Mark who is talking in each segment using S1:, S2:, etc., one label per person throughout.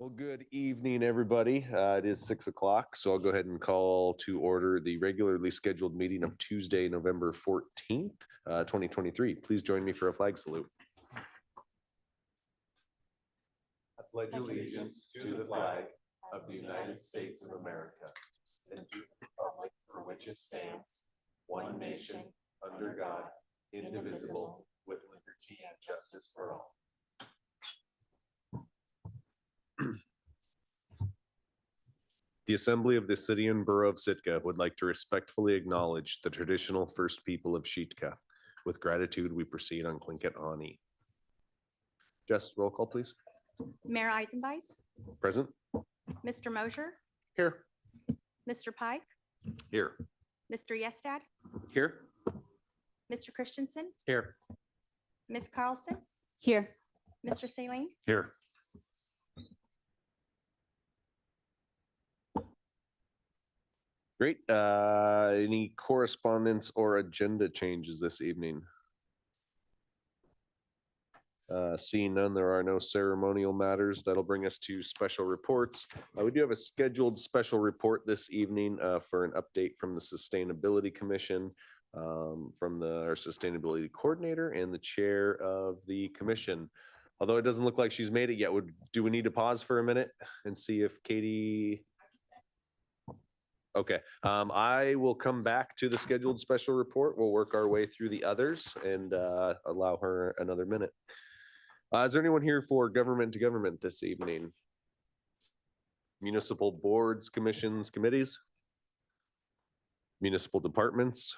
S1: Well, good evening, everybody. It is 6 o'clock, so I'll go ahead and call to order the regularly scheduled meeting of Tuesday, November 14th, 2023. Please join me for a flag salute. I pledge allegiance to the flag of the United States of America and to the republic for which it stands, one nation, under God, indivisible, with liberty and justice for all. The Assembly of the City and Borough of Sitka would like to respectfully acknowledge the traditional first people of Sitka. With gratitude, we proceed on Tlingit Ani. Jess, roll call, please.
S2: Mayor Eisenbeis,
S1: Present.
S2: Mr. Mosher,
S1: Here.
S2: Mr. Pike,
S1: Here.
S2: Mr. Yestad,
S1: Here.
S2: Mr. Christensen,
S1: Here.
S2: Ms. Carlson,
S3: Here.
S2: Mr. Saline.
S1: Here. Great. Any correspondence or agenda changes this evening? Seeing none, there are no ceremonial matters. That'll bring us to special reports. We do have a scheduled special report this evening for an update from the Sustainability Commission, from our Sustainability Coordinator and the Chair of the Commission. Although it doesn't look like she's made it yet, do we need to pause for a minute and see if Katie... Okay, I will come back to the scheduled special report. We'll work our way through the others and allow her another minute. Is there anyone here for government to government this evening? Municipal boards, commissions, committees? Municipal departments?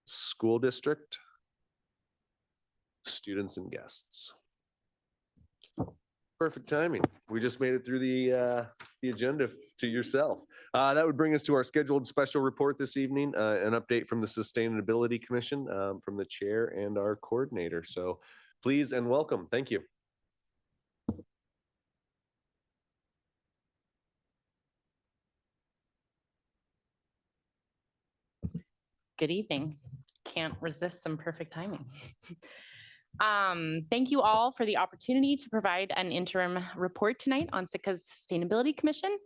S1: School district? Students and guests? Perfect timing. We just made it through the agenda to yourself. That would bring us to our scheduled special report this evening, an update from the Sustainability Commission, from the chair and our coordinator. So please and welcome. Thank you.
S3: Good evening. Can't resist some perfect timing. Thank you all for the opportunity to provide an interim report tonight on Sitka's Sustainability Commission.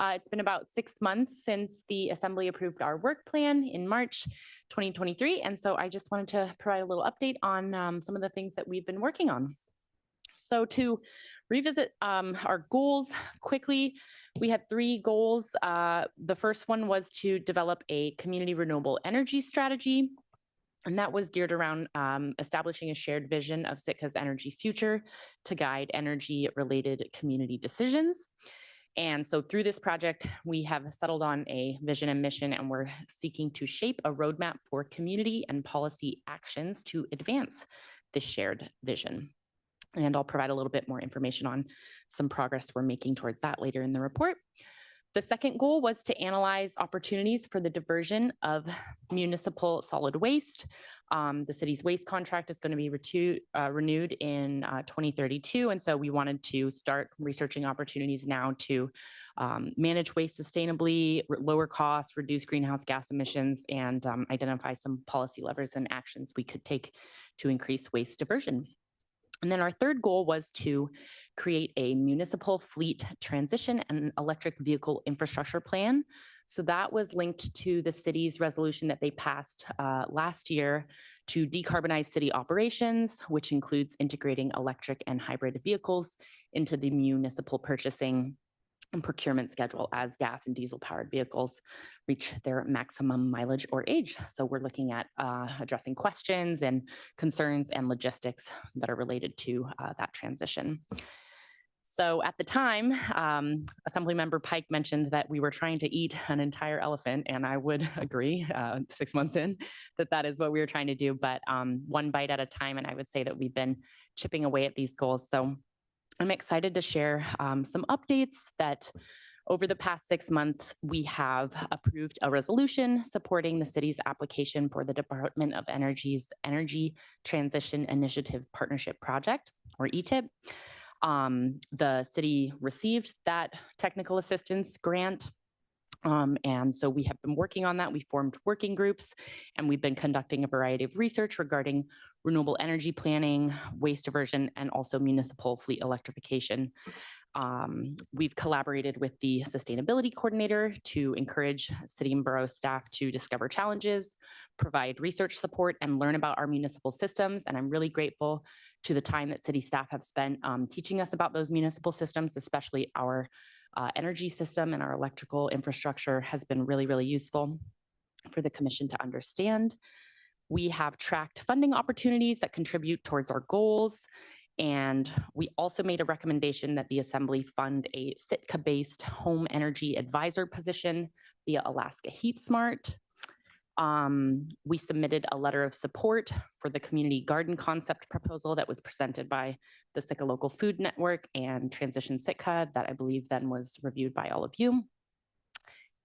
S3: It's been about 6 months since the Assembly approved our work plan in March 2023. And so I just wanted to provide a little update on some of the things that we've been working on. So to revisit our goals quickly, we had 3 goals. The first one was to develop a community renewable energy strategy. And that was geared around establishing a shared vision of Sitka's energy future to guide energy-related community decisions. And so through this project, we have settled on a vision and mission, and we're seeking to shape a roadmap for community and policy actions to advance this shared vision. And I'll provide a little bit more information on some progress we're making towards that later in the report. The second goal was to analyze opportunities for the diversion of municipal solid waste. The city's waste contract is going to be renewed in 2032. And so we wanted to start researching opportunities now to manage waste sustainably, lower costs, reduce greenhouse gas emissions, and identify some policy levers and actions we could take to increase waste diversion. And then our third goal was to create a municipal fleet transition and electric vehicle infrastructure plan. So that was linked to the city's resolution that they passed last year to decarbonize city operations, which includes integrating electric and hybrid vehicles into the municipal purchasing and procurement schedule as gas and diesel powered vehicles reach their maximum mileage or age. So we're looking at addressing questions and concerns and logistics that are related to that transition. So at the time, Assemblymember Pike mentioned that we were trying to eat an entire elephant, and I would agree 6 months in that is what we were trying to do, but one bite at a time, and I would say that we've been chipping away at these goals. So I'm excited to share some updates that over the past 6 months, we have approved a resolution supporting the city's application for the Department of Energy's Energy Transition Initiative Partnership Project, or ETIP. The city received that technical assistance grant And so we have been working on that. We formed working groups, and we've been conducting a variety of research regarding renewable energy planning, waste diversion, and also municipal fleet electrification. We've collaborated with the sustainability coordinator to encourage city and borough staff to discover challenges, provide research support, and learn about our municipal systems. And I'm really grateful to the time that city staff have spent teaching us about those municipal systems, especially our energy system and our electrical infrastructure has been really, really useful for the commission to understand. We have tracked funding opportunities that contribute towards our goals. And we also made a recommendation that the Assembly fund a Sitka-based home energy advisor position via Alaska Heat Smart. We submitted a letter of support for the community garden concept proposal that was presented by the Sitka Local Food Network and Transition Sitka that I believe then was reviewed by all of you.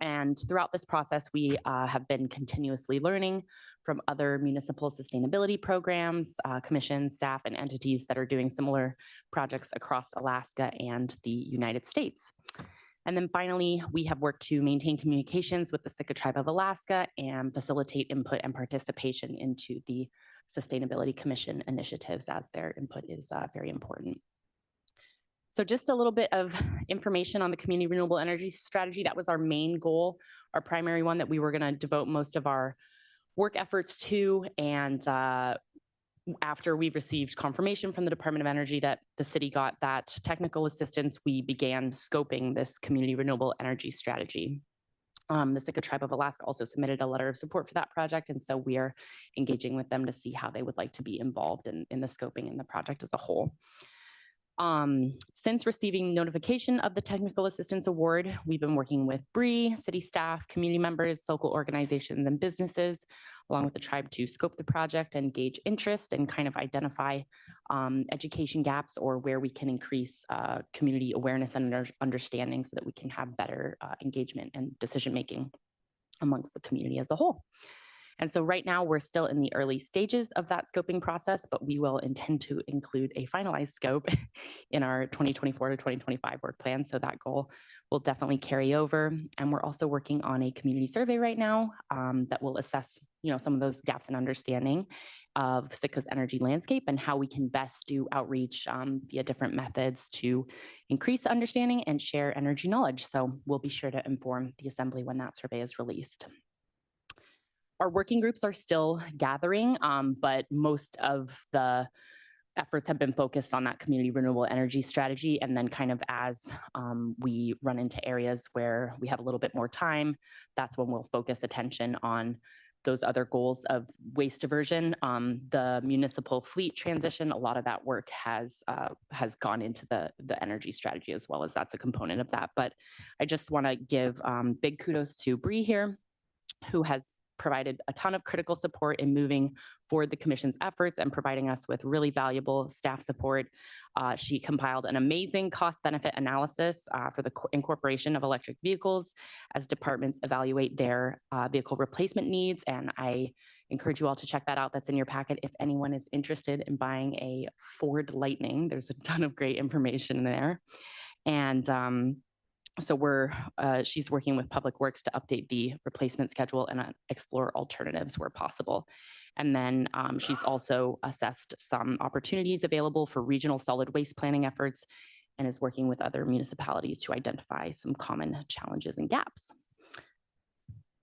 S3: And throughout this process, we have been continuously learning from other municipal sustainability programs, commissions, staff, and entities that are doing similar projects across Alaska and the United States. And then finally, we have worked to maintain communications with the Sitka Tribe of Alaska and facilitate input and participation into the Sustainability Commission initiatives, as their input is very important. So just a little bit of information on the community renewable energy strategy. That was our main goal, our primary one that we were going to devote most of our work efforts to. And after we received confirmation from the Department of Energy that the city got that technical assistance, we began scoping this community renewable energy strategy. The Sitka Tribe of Alaska also submitted a letter of support for that project. And so we are engaging with them to see how they would like to be involved in the scoping and the project as a whole. Since receiving notification of the technical assistance award, we've been working with BRE, city staff, community members, local organizations, and businesses, along with the tribe to scope the project and gauge interest and kind of identify education gaps or where we can increase community awareness and understanding so that we can have better engagement and decision-making amongst the community as a whole. And so right now we're still in the early stages of that scoping process, but we will intend to include a finalized scope in our 2024 to 2025 work plan. So that goal will definitely carry over. And we're also working on a community survey right now that will assess, some of those gaps in understanding of Sitka's energy landscape and how we can best do outreach via different methods to increase understanding and share energy knowledge. So we'll be sure to inform the Assembly when that survey is released. Our working groups are still gathering, but most of the efforts have been focused on that community renewable energy strategy. And then kind of as we run into areas where we have a little bit more time, that's when we'll focus attention on those other goals of waste diversion. The municipal fleet transition, a lot of that work has gone into the energy strategy as well, as that's a component of that. But I just want to give big kudos to Bree here, who has provided a ton of critical support in moving forward the commission's efforts and providing us with really valuable staff support. She compiled an amazing cost-benefit analysis for the incorporation of electric vehicles as departments evaluate their vehicle replacement needs. And I encourage you all to check that out. That's in your packet. If anyone is interested in buying a Ford Lightning, there's a ton of great information there. And so she's working with Public Works to update the replacement schedule and explore alternatives where possible. And then she's also assessed some opportunities available for regional solid waste planning efforts and is working with other municipalities to identify some common challenges and gaps.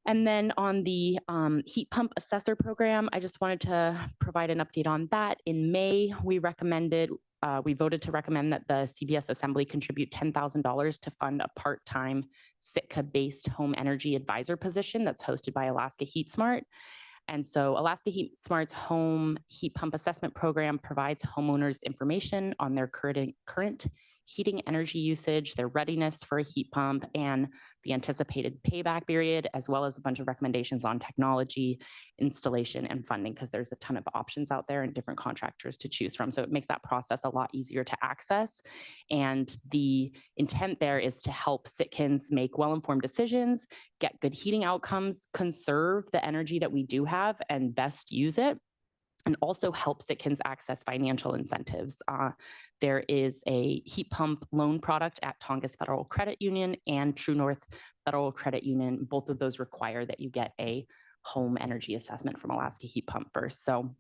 S3: And then on the heat pump assessor program, I just wanted to provide an update on that. In May, we voted to recommend that the CBS Assembly contribute $10,000 to fund a part-time Sitka-based home energy advisor position that's hosted by Alaska Heat Smart. And so Alaska Heat Smart's home heat pump assessment program provides homeowners information on their current heating energy usage, their readiness for a heat pump, and the anticipated payback period, as well as a bunch of recommendations on technology, installation, and funding, because there's a ton of options out there and different contractors to choose from. So it makes that process a lot easier to access. And the intent there is to help Sitkans make well-informed decisions, get good heating outcomes, conserve the energy that we do have, and best use it, and also help Sitkans access financial incentives. There is a heat pump loan product at Tongass Federal Credit Union and True North Federal Credit Union. Both of those require that you get a home energy assessment from Alaska Heat Pump first. So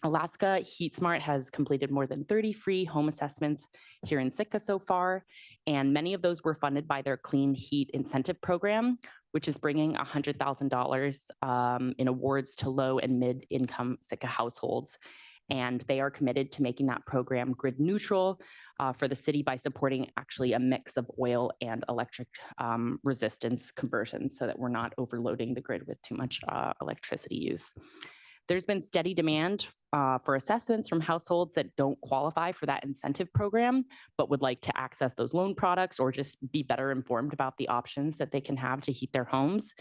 S3: Alaska Heat Smart has completed more than 30 free home assessments here in Sitka so far, and many of those were funded by their Clean Heat Incentive Program, which is bringing $100,000 in awards to low and mid-income Sitka households. And they are committed to making that program grid neutral for the city by supporting actually a mix of oil and electric resistance conversions so that we're not overloading the grid with too much electricity use. There's been steady demand for assessments from households that don't qualify for that incentive program, but would like to access those loan products or just be better informed about the options that they can have to heat their homes.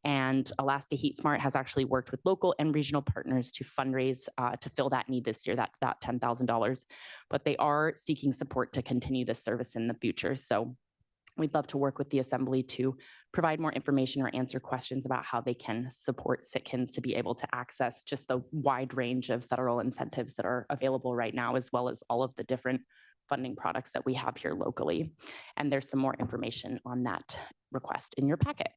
S3: And Alaska Heat Smart has actually worked with local and regional partners to fundraise to fill that need this year, that $10,000. But they are seeking support to continue this service in the future. So we'd love to work with the Assembly to provide more information or answer questions about how they can support Sitkans to be able to access just the wide range of federal incentives that are available right now, as well as all of the different funding products that we have here locally. And there's some more information on that request in your packet.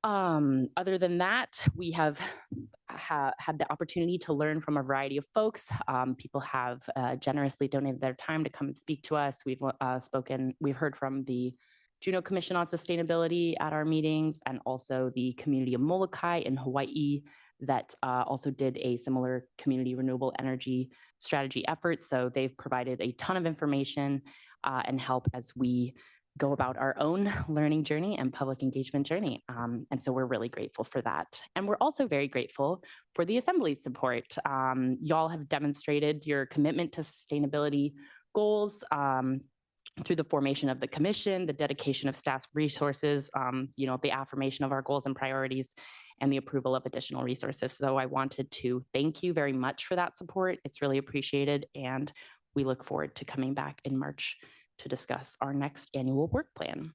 S3: Other than that, we have had the opportunity to learn from a variety of folks. People have generously donated their time to come and speak to us. We've heard from the Juneau Commission on Sustainability at our meetings, and also the community of Molokai in Hawaii that also did a similar community renewable energy strategy effort. So they've provided a ton of information and help as we go about our own learning journey and public engagement journey. And so we're really grateful for that. And we're also very grateful for the Assembly's support. Y'all have demonstrated your commitment to sustainability goals through the formation of the commission, the dedication of staff resources, the affirmation of our goals and priorities, and the approval of additional resources. So I wanted to thank you very much for that support. It's really appreciated. And we look forward to coming back in March to discuss our next annual work plan.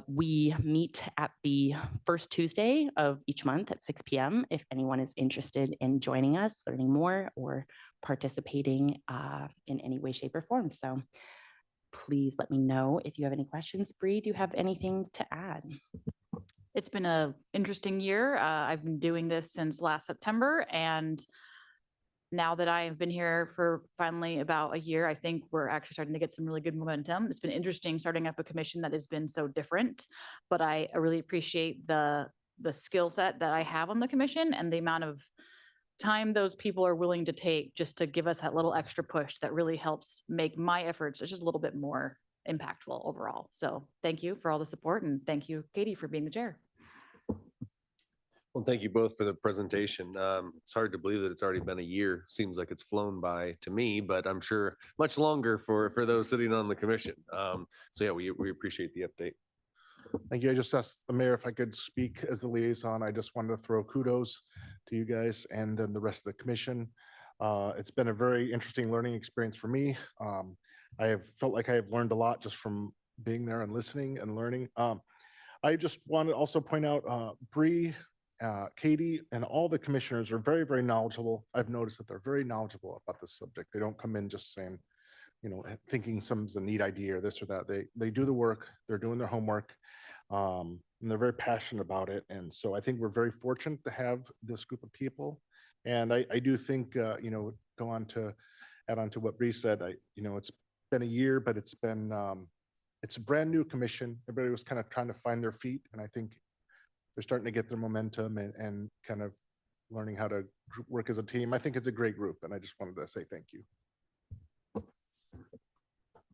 S3: We meet at the first Tuesday of each month at 6 p.m. if anyone is interested in joining us, learning more, or participating in any way, shape, or form. So please let me know if you have any questions. Bree, do you have anything to add?
S4: It's been an interesting year. I've been doing this since last September, and now that I have been here for finally about a year, I think we're actually starting to get some really good momentum. It's been interesting starting up a commission that has been so different, but I really appreciate the skill set that I have on the commission and the amount of time those people are willing to take just to give us that little extra push that really helps make my efforts just a little bit more impactful overall. So thank you for all the support, and thank you, Katie, for being the chair.
S1: Well, thank you both for the presentation. It's hard to believe that it's already been a year. Seems like it's flown by to me, but I'm sure much longer for those sitting on the commission. So yeah, we appreciate the update.
S5: Thank you. I just asked the mayor if I could speak as the liaison. I just wanted to throw kudos to you guys and then the rest of the commission. It's been a very interesting learning experience for me. I have felt like I have learned a lot just from being there and listening and learning. I just want to also point out Bree, Katie, and all the commissioners are very, very knowledgeable. I've noticed that they're very knowledgeable about this subject. They don't come in just saying, thinking some's a neat idea or this or that. They do the work, they're doing their homework, and they're very passionate about it. And so I think we're very fortunate to have this group of people. And I do think, go on to add on to what Bree said, it's been a year, but it's a brand new commission. Everybody was kind of trying to find their feet. And I think they're starting to get their momentum and kind of learning how to work as a team. I think it's a great group, and I just wanted to say thank you.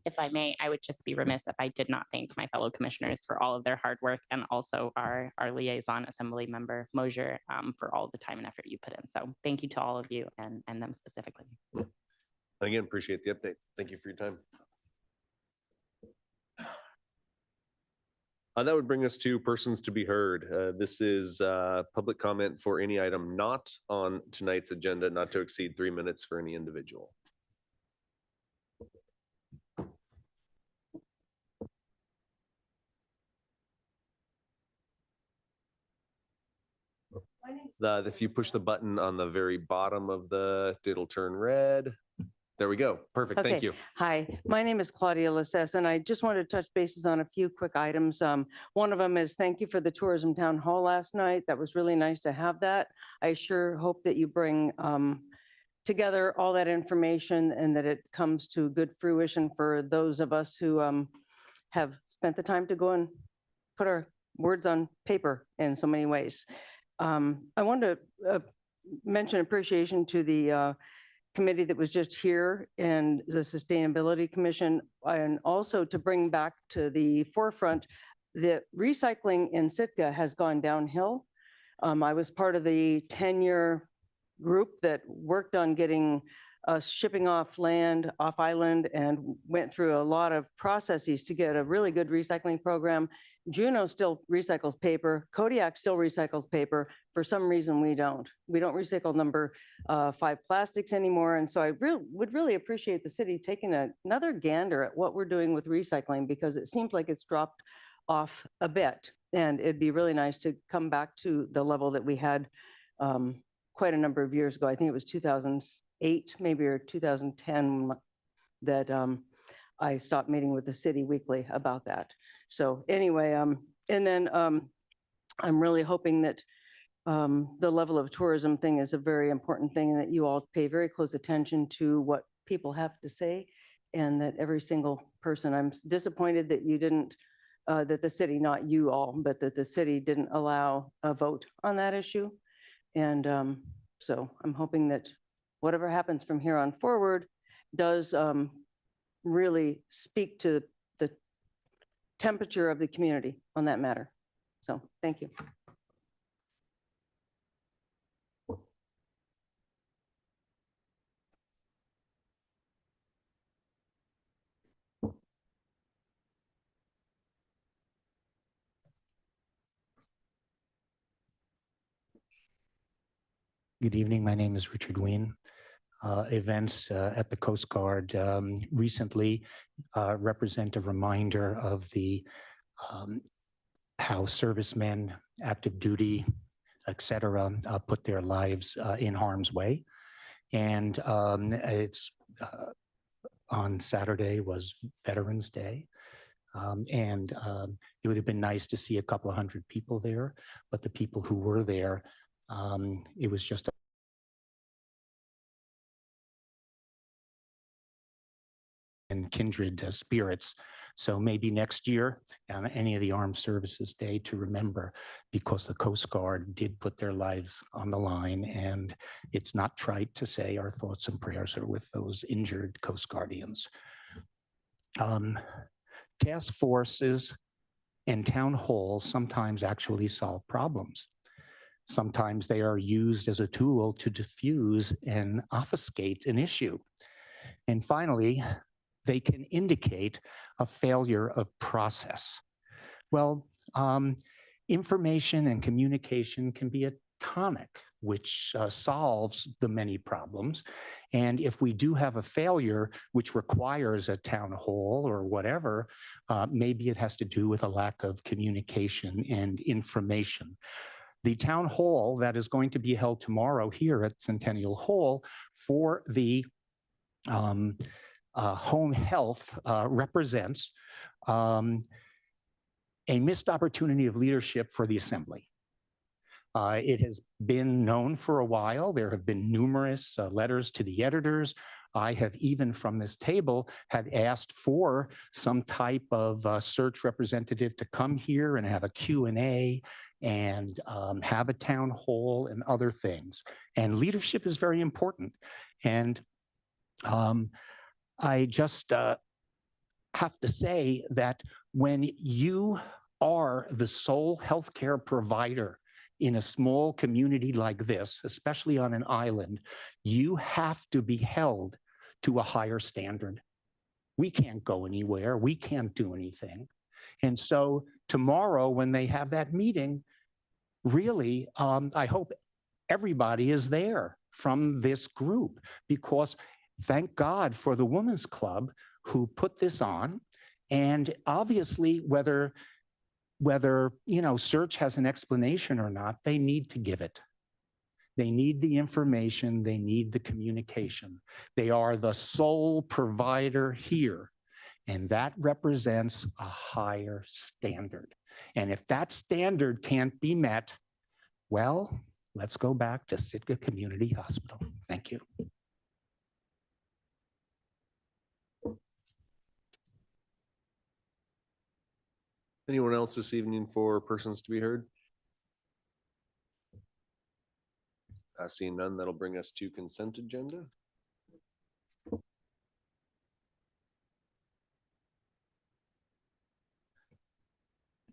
S3: If I may, I would just be remiss if I did not thank my fellow commissioners for all of their hard work, and also our liaison Assembly member Mosier for all the time and effort you put in. So thank you to all of you and them specifically.
S1: And again, appreciate the update. Thank you for your time. That would bring us to persons to be heard. This is public comment for any item not on tonight's agenda, not to exceed 3 minutes for any individual. If you push the button on the very bottom of it'll turn red. There we go. Perfect. Thank
S6: Okay.
S1: you.
S6: Hi, my name is Claudia Lassess, and I just wanted to touch bases on a few quick items. One of them is thank you for the tourism town hall last night. That was really nice to have that. I sure hope that you bring together all that information and that it comes to good fruition for those of us who have spent the time to go and put our words on paper in so many ways. I wanted to mention appreciation to the committee that was just here and the Sustainability Commission, and also to bring back to the forefront, the recycling in Sitka has gone downhill. I was part of the 10-year group that worked on getting us shipping off land, off island, and went through a lot of processes to get a really good recycling program. Juneau still recycles paper. Kodiak still recycles paper. For some reason, we don't. We don't recycle number 5 plastics anymore. And so I would really appreciate the city taking another gander at what we're doing with recycling, because it seems like it's dropped off a bit. And it'd be really nice to come back to the level that we had quite a number of years ago. I think it was 2008, maybe, or 2010 that I stopped meeting with the city weekly about that. So anyway, and then I'm really hoping that the level of tourism thing is a very important thing, and that you all pay very close attention to what people have to say, and that every single person, I'm disappointed that you didn't, that the city, not you all, but that the city didn't allow a vote on that issue. And so I'm hoping that whatever happens from here on forward does really speak to the temperature of the community on that matter. So thank you.
S7: Good evening. My name is Richard Wien. Events at the Coast Guard recently represent a reminder of the how servicemen, active duty, etc., put their lives in harm's way. And it's on Saturday was Veterans Day. And it would have been nice to see a couple of hundred people there, but the people who were there, it was just and kindred spirits. So maybe next year, any of the Armed Services Day to remember, because the Coast Guard did put their lives on the line, and it's not trite to say our thoughts and prayers are with those injured Coast Guardians. Task forces and town halls sometimes actually solve problems. Sometimes they are used as a tool to diffuse and obfuscate an issue. And finally, they can indicate a failure of process. Well, information and communication can be a tonic which solves the many problems. And if we do have a failure which requires a town hall or whatever, maybe it has to do with a lack of communication and information. The town hall that is going to be held tomorrow here at Centennial Hall for the home health represents a missed opportunity of leadership for the Assembly. It has been known for a while. There have been numerous letters to the editors. I have even from this table had asked for some type of search representative to come here and have a Q&A and have a town hall and other things. And leadership is very important. And I just have to say that when you are the sole healthcare provider in a small community like this, especially on an island, you have to be held to a higher standard. We can't go anywhere. We can't do anything. And so tomorrow when they have that meeting, really, I hope everybody is there from this group, because thank God for the Women's Club who put this on. And obviously, whether you know, search has an explanation or not, they need to give it. They need the information, they need the communication. They are the sole provider here. And that represents a higher standard. And if that standard can't be met, well, let's go back to Sitka Community Hospital. Thank you.
S1: Anyone else this evening for persons to be heard? Seeing none, that'll bring us to consent agenda.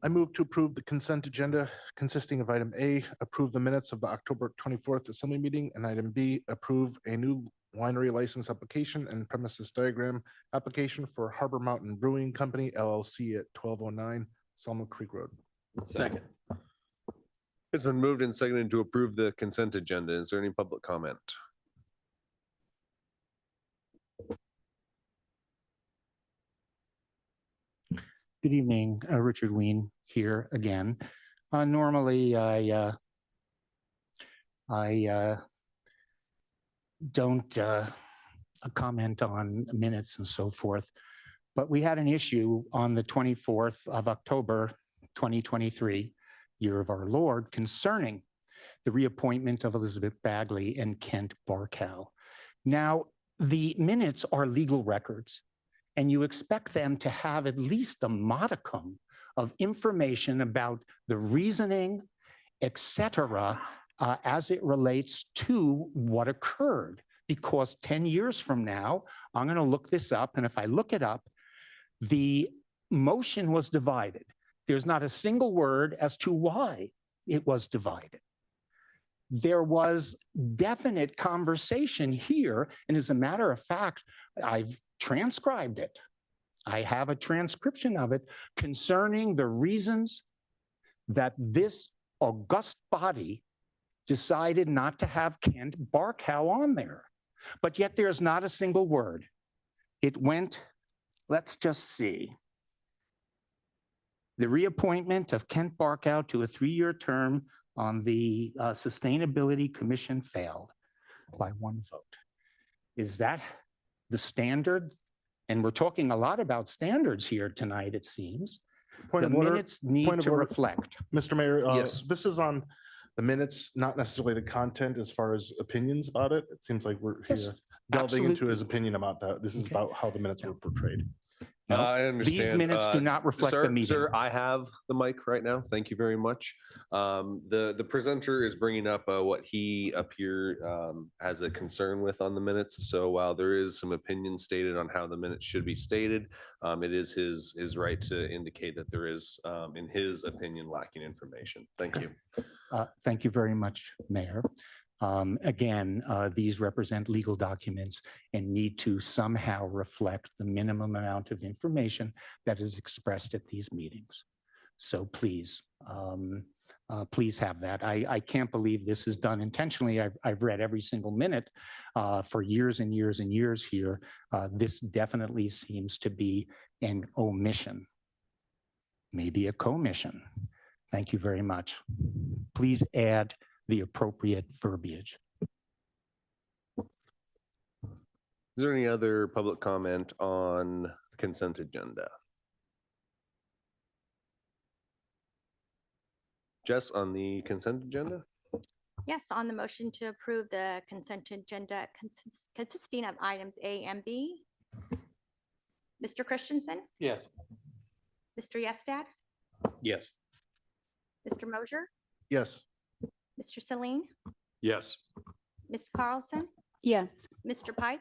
S5: I move to approve the consent agenda consisting of item A, approve the minutes of the October 24th assembly meeting, and item B, approve a new winery license application and premises diagram application for Harbor Mountain Brewing Company LLC at 1209 Salmo Creek Road.
S1: Second. It's been moved and seconded to approve the consent agenda. Is there any public comment?
S7: Good evening, Richard Ween here again. Normally, I don't comment on minutes and so forth, but we had an issue on the 24th of October, 2023, year of our Lord, concerning the reappointment of Elizabeth Bagley and Kent Barkow. Now, the minutes are legal records, and you expect them to have at least a modicum of information about the reasoning, et cetera, as it relates to what occurred. Because 10 years from now, I'm going to look this up, and if I look it up, the motion was divided. There's not a single word as to why it was divided. There was definite conversation here, and as a matter of fact, I've transcribed it. I have a transcription of it concerning the reasons that this august body decided not to have Kent Barkow on there. But yet there's not a single word. It went, let's just see. The reappointment of Kent Barkow to a 3-year term on the Sustainability Commission failed by 1 vote. Is that the standard? And we're talking a lot about standards here tonight, it seems.
S5: Point
S7: The
S5: of order,
S7: minutes need
S5: point of
S7: to
S5: order.
S7: reflect.
S5: Mr. Mayor,
S1: Yes.
S5: this is on the minutes, not necessarily the content as far as opinions about it. It seems like we're
S7: Yes,
S5: here delving into
S7: absolutely.
S5: his opinion about that. This is
S7: Okay.
S5: about how the minutes were portrayed.
S7: No,
S1: I understand.
S7: These minutes do not reflect the meeting.
S1: Sir, I have the mic right now. Thank you very much. The presenter is bringing up what he appeared has a concern with on the minutes. So while there is some opinion stated on how the minutes should be stated, it is his right to indicate that there is, in his opinion, lacking information. Thank you.
S7: Thank you very much, Mayor. Again, these represent legal documents and need to somehow reflect the minimum amount of information that is expressed at these meetings. So please, please have that. I can't believe this is done intentionally. I've read every single minute for years and years and years here. This definitely seems to be an omission, maybe a commission. Thank you very much. Please add the appropriate verbiage.
S1: Is there any other public comment on the consent agenda? Jess, on the consent agenda?
S2: Yes, on the motion to approve the consent agenda consisting of items A and B. Mr. Christensen,
S8: Yes.
S2: Mr. Yestad,
S8: Yes.
S2: Mr. Mosier,
S5: Yes.
S2: Mr. Celine,
S8: Yes.
S2: Ms. Carlson,
S3: Yes.
S2: Mr. Pike,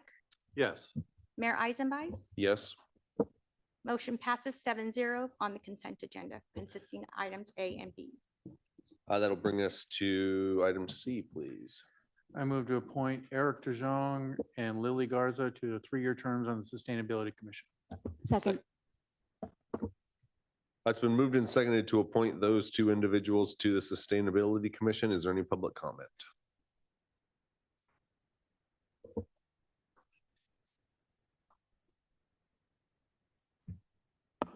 S8: Yes.
S2: Mayor Eisenbeiß.
S1: Yes.
S2: Motion passes 7-0 on the consent agenda consisting of items A and B.
S1: That'll bring us to item C, please.
S8: I move to appoint Eric DeJong and Lily Garza to 3-year terms on the Sustainability Commission.
S3: Second.
S1: It's been moved and seconded to appoint those 2 individuals to the Sustainability Commission. Is there any public comment?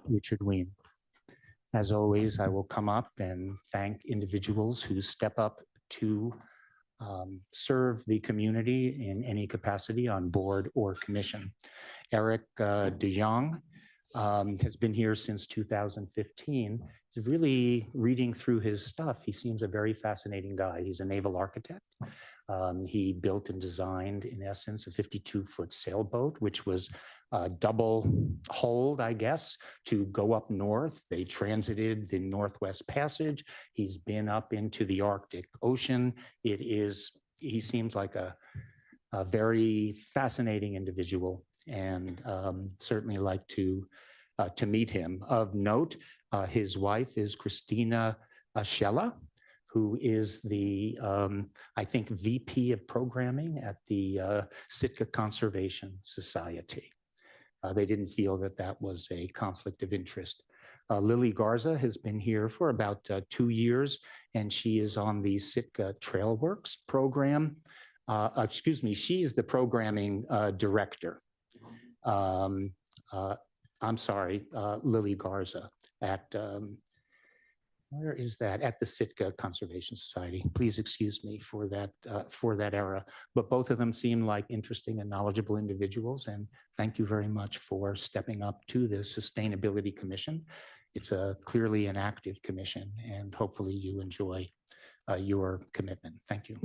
S7: Richard Ween. As always, I will come up and thank individuals who step up to serve the community in any capacity on board or commission. Eric de Jong has been here since 2015. He's really reading through his stuff. He seems a very fascinating guy. He's a naval architect. He built and designed, in essence, a 52-foot sailboat, which was double hulled, I guess, to go up north. They transited the Northwest Passage. He's been up into the Arctic Ocean. He seems like a very fascinating individual, and certainly like to meet him. Of note, his wife is Christina Schella, who is the, I think, VP of programming at the Sitka Conservation Society. They didn't feel that that was a conflict of interest. Lily Garza has been here for about 2 years, and she is on the Sitka Trailworks program. Excuse me, she's the programming director. I'm sorry, Lily Garza at, where is that? At the Sitka Conservation Society. Please excuse me for that error. But both of them seem like interesting and knowledgeable individuals. And thank you very much for stepping up to the Sustainability Commission. It's clearly an active commission, and hopefully you enjoy your commitment. Thank you.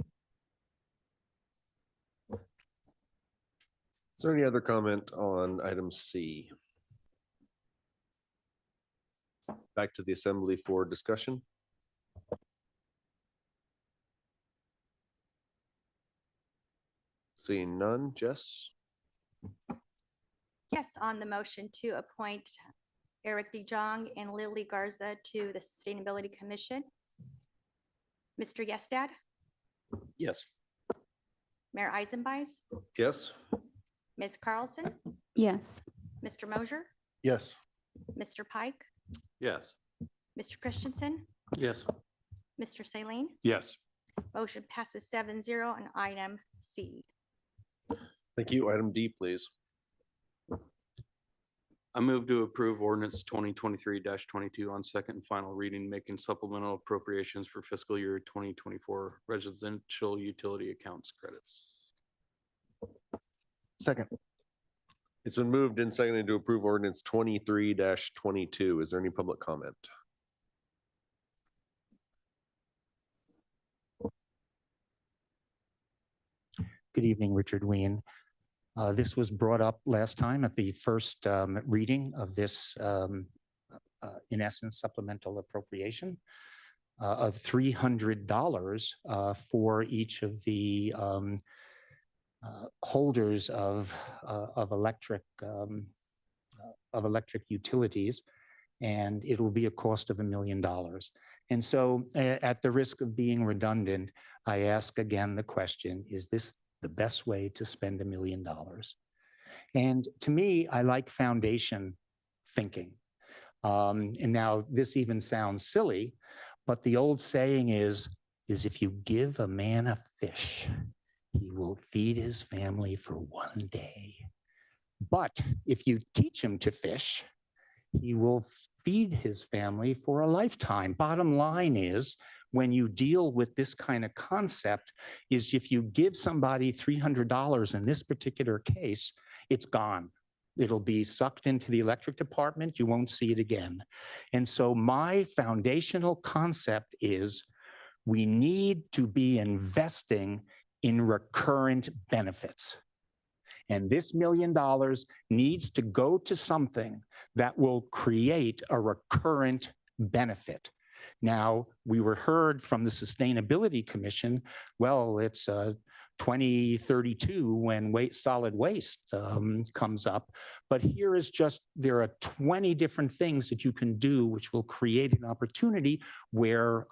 S1: Is there any other comment on item C? Back to the assembly for discussion. Seeing none, Jess?
S2: Yes, on the motion to appoint Eric de Jong and Lily Garza to the Sustainability Commission. Mr. Yestad,
S8: Yes.
S2: Mayor Eisenbeis,
S1: Yes.
S2: Ms. Carlson,
S9: Yes.
S2: Mr. Mosier,
S5: Yes.
S2: Mr. Pike,
S8: Yes.
S2: Mr. Christensen,
S8: Yes.
S2: Mr. Saline.
S8: Yes.
S2: Motion passes 7-0 on item C.
S1: Thank you. Item D, please.
S10: I move to approve ordinance 2023-22 on second and final reading, making supplemental appropriations for fiscal year 2024 residential utility accounts credits.
S5: Second.
S1: It's been moved and seconded to approve ordinance 23-22. Is there any public comment?
S7: Good evening, Richard Ween. This was brought up last time at the first reading of this, in essence, supplemental appropriation of $300 for each of the holders of electric utilities, and it will be a cost of $1 million. And so, at the risk of being redundant, I ask again the question: is this the best way to spend $1 million? And to me, I like foundation thinking. And now this even sounds silly, but the old saying is if you give a man a fish, he will feed his family for one day. But if you teach him to fish, he will feed his family for a lifetime. Bottom line is, when you deal with this kind of concept, is if you give somebody $300 in this particular case, it's gone. It'll be sucked into the electric department. You won't see it again. And so my foundational concept is we need to be investing in recurrent benefits. And this $1 million needs to go to something that will create a recurrent benefit. Now, we were heard from the Sustainability Commission, well, it's 2032 when solid waste comes up. But here is just, there are 20 different things that you can do which will create an opportunity where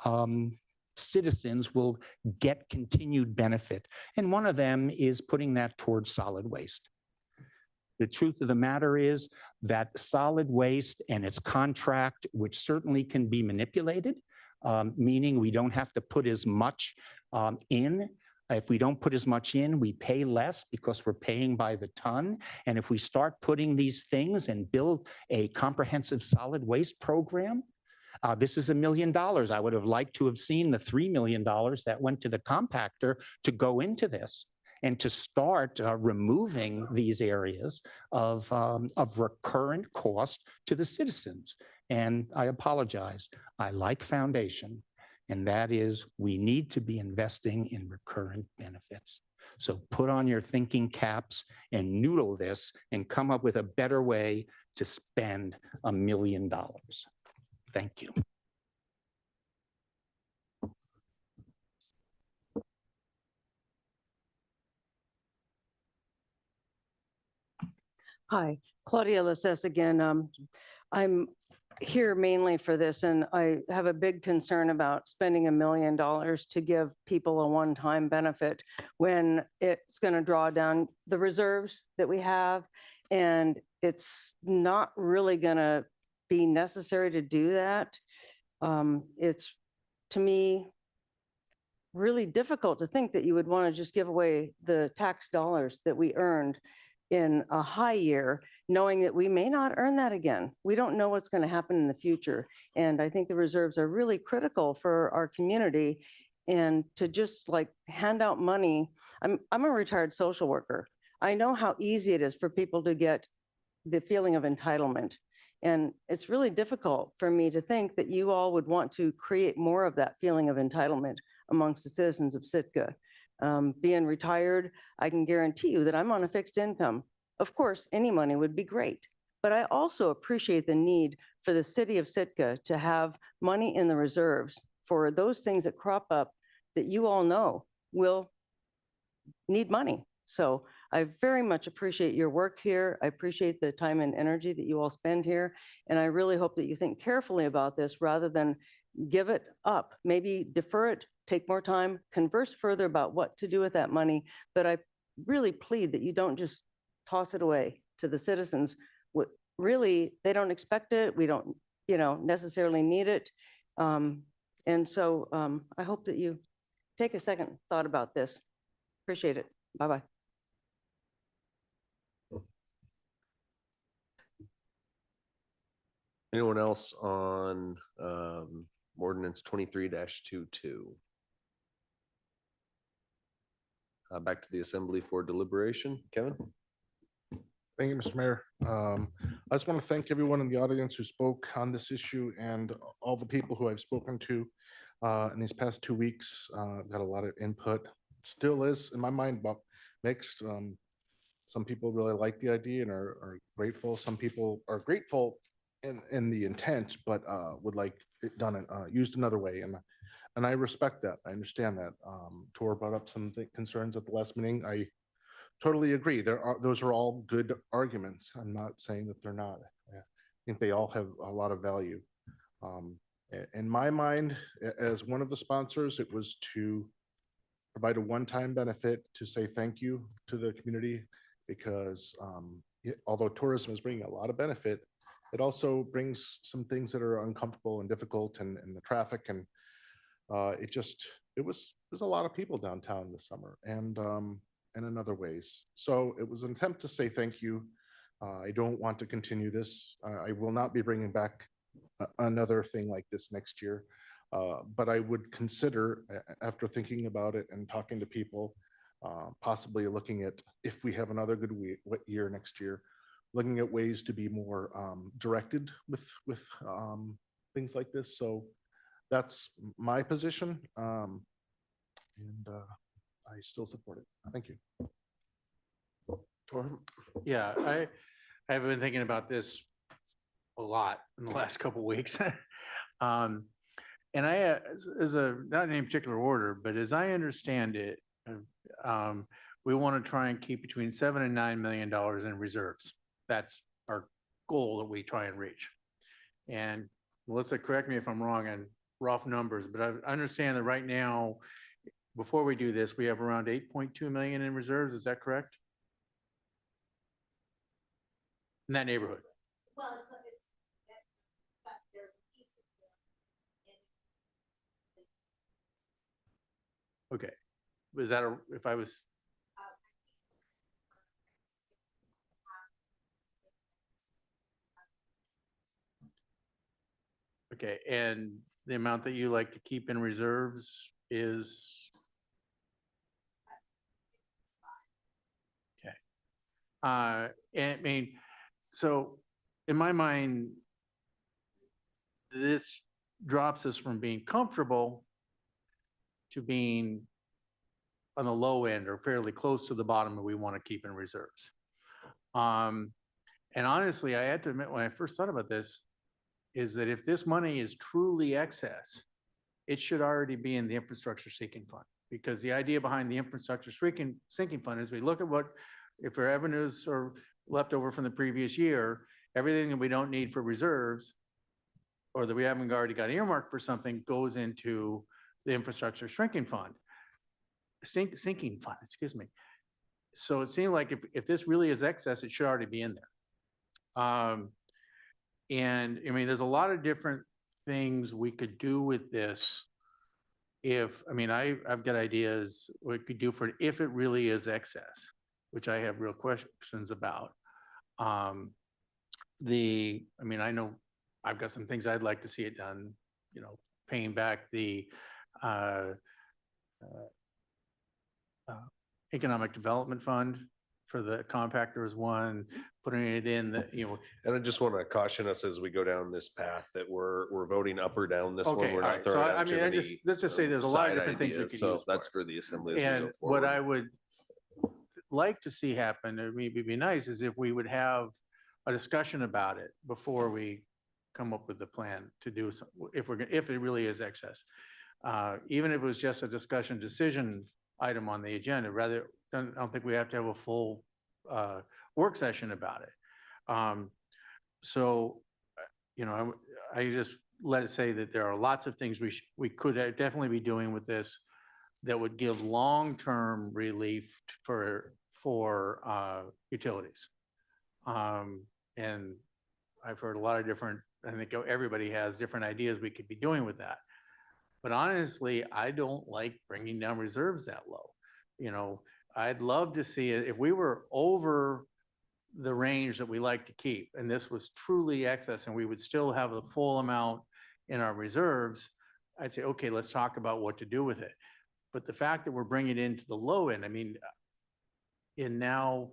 S7: citizens will get continued benefit. And one of them is putting that towards solid waste. The truth of the matter is that solid waste and its contract, which certainly can be manipulated, meaning we don't have to put as much in. If we don't put as much in, we pay less because we're paying by the ton. And if we start putting these things and build a comprehensive solid waste program, This is $1 million. I would have liked to have seen the $3 million that went to the compactor to go into this and to start removing these areas of recurrent cost to the citizens. And I apologize. I like foundation, and that is we need to be investing in recurrent benefits. So put on your thinking caps and noodle this and come up with a better way to spend $1 million. Thank you.
S6: Hi, Claudia Lassess again. I'm here mainly for this, and I have a big concern about spending $1 million to give people a one-time benefit when it's going to draw down the reserves that we have, and it's not really going to be necessary to do that. It's, to me, really difficult to think that you would want to just give away the tax dollars that we earned in a high year, knowing that we may not earn that again. We don't know what's going to happen in the future. And I think the reserves are really critical for our community. And to just like hand out money, I'm a retired social worker. I know how easy it is for people to get the feeling of entitlement. And it's really difficult for me to think that you all would want to create more of that feeling of entitlement amongst the citizens of Sitka. Being retired, I can guarantee you that I'm on a fixed income. Of course, any money would be great, but I also appreciate the need for the city of Sitka to have money in the reserves for those things that crop up that you all know will need money. So I very much appreciate your work here. I appreciate the time and energy that you all spend here. And I really hope that you think carefully about this rather than give it up, maybe defer it, take more time, converse further about what to do with that money. But I really plead that you don't just toss it away to the citizens. Really, they don't expect it. We don't, necessarily need it. And so I hope that you take a second thought about this. Appreciate it. Bye-bye.
S1: Anyone else on ordinance 23-22? Back to the assembly for deliberation. Kevin?
S5: Thank you, Mr. Mayor. I just want to thank everyone in the audience who spoke on this issue and all the people who I've spoken to in these past 2 weeks. Got a lot of input. Still is, in my mind, but mixed. Some people really like the idea and are grateful. Some people are grateful in the intent, but would like it done used another way. And I respect that. I understand that. Tor brought up some concerns at the last meeting. I totally agree. Those are all good arguments. I'm not saying that they're not. I think they all have a lot of value. In my mind, as one of the sponsors, it was to provide a one-time benefit to say thank you to the community, because although tourism is bringing a lot of benefit, it also brings some things that are uncomfortable and difficult, and the traffic, and there's a lot of people downtown this summer and in other ways. So it was an attempt to say thank you. I don't want to continue this. I will not be bringing back another thing like this next year. But I would consider, after thinking about it and talking to people, possibly looking at, if we have another good year next year, looking at ways to be more directed with things like this. So that's my position, and I still support it. Thank you.
S8: Yeah, I've been thinking about this a lot in the last couple of weeks. And I, not in any particular order, but as I understand it, we want to try and keep between $7 and $9 million in reserves. That's our goal that we try and reach. And Melissa, correct me if I'm wrong on rough numbers, but I understand that right now, before we do this, we have around 8.2 million in reserves. Is that correct? In that neighborhood.
S2: Well,
S8: Okay. Was that if I was? Okay, and the amount that you like to keep in reserves is? Okay. And I mean, so in my mind, this drops us from being comfortable to being on the low end or fairly close to the bottom that we want to keep in reserves. And honestly, I had to admit, when I first thought about this, is that if this money is truly excess, it should already be in the infrastructure sinking fund. Because the idea behind the infrastructure sinking fund is we look at what, if our revenues are left over from the previous year, everything that we don't need for reserves, or that we haven't already got earmarked for something, goes into the infrastructure sinking fund. Sinking fund, excuse me. So it seemed like if this really is excess, it should already be in there. And I mean, there's a lot of different things we could do with this. I've got ideas what we could do for it if it really is excess, which I have real questions about. I know I've got some things I'd like to see it done, paying back the Economic Development Fund for the compactor is one, putting it in the,
S1: And I just want to caution us as we go down this path that we're voting up or down this one.
S8: Okay,
S1: We're
S8: all
S1: not
S8: right. So
S1: throwing out too
S8: let's
S1: many,
S8: just say there's a lot of
S1: side
S8: different things we
S1: ideas.
S8: could
S1: So
S8: use for
S1: that's
S8: it.
S1: for the assembly as we
S8: And
S1: go forward.
S8: what I would like to see happen, or maybe be nice, is if we would have a discussion about it before we come up with the plan to do some, if it really is excess. Even if it was just a discussion decision item on the agenda, I don't think we have to have a full work session about it. I just let it say that there are lots of things we could definitely be doing with this that would give long-term relief for utilities. And I've heard a lot of different, I think everybody has different ideas we could be doing with that. But honestly, I don't like bringing down reserves that low. I'd love to see it, if we were over the range that we like to keep, and this was truly excess, and we would still have the full amount in our reserves, I'd say, okay, let's talk about what to do with it. But the fact that we're bringing it into the low end, in now,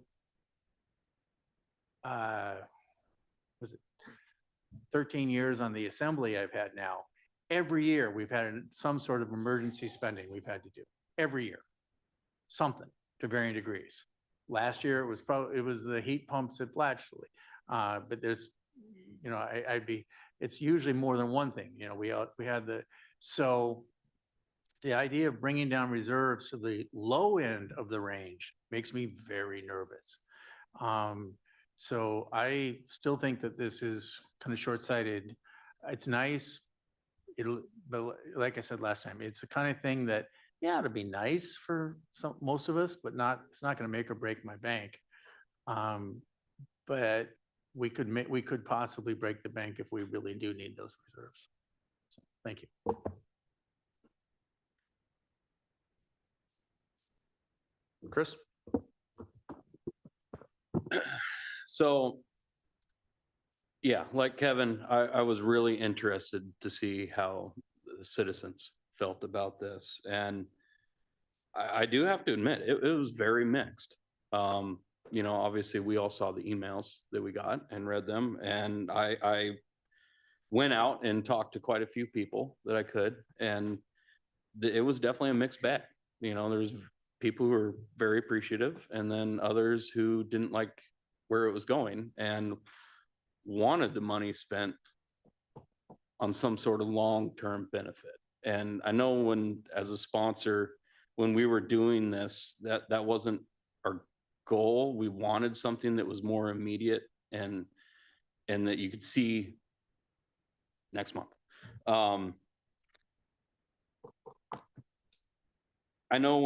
S8: was it 13 years on the assembly I've had now, every year we've had some sort of emergency spending we've had to do, every year, something to varying degrees. Last year, it was the heat pumps at Blatchley. But there's, it's usually more than one thing. We had so the idea of bringing down reserves to the low end of the range makes me very nervous. So I still think that this is kind of short-sighted. It's nice. But like I said last time, it's the kind of thing that, yeah, it'd be nice for most of us, but it's not going to make or break my bank. But we could possibly break the bank if we really do need those reserves. So, thank you.
S1: Chris?
S10: So, yeah, like Kevin, I was really interested to see how the citizens felt about this. And I do have to admit, it was very mixed. Obviously we all saw the emails that we got and read them. And I went out and talked to quite a few people that I could, and it was definitely a mixed bag. There's people who were very appreciative, and then others who didn't like where it was going and wanted the money spent on some sort of long-term benefit. And I know as a sponsor, when we were doing this, that wasn't our goal. We wanted something that was more immediate and that you could see next month. I know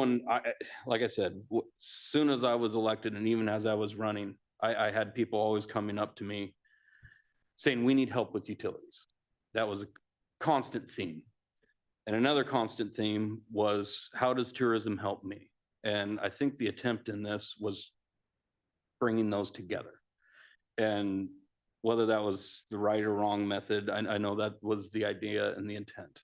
S10: like I said, soon as I was elected and even as I was running, I had people always coming up to me saying, we need help with utilities. That was a constant theme. And another constant theme was, how does tourism help me? And I think the attempt in this was bringing those together. And whether that was the right or wrong method, I know that was the idea and the intent.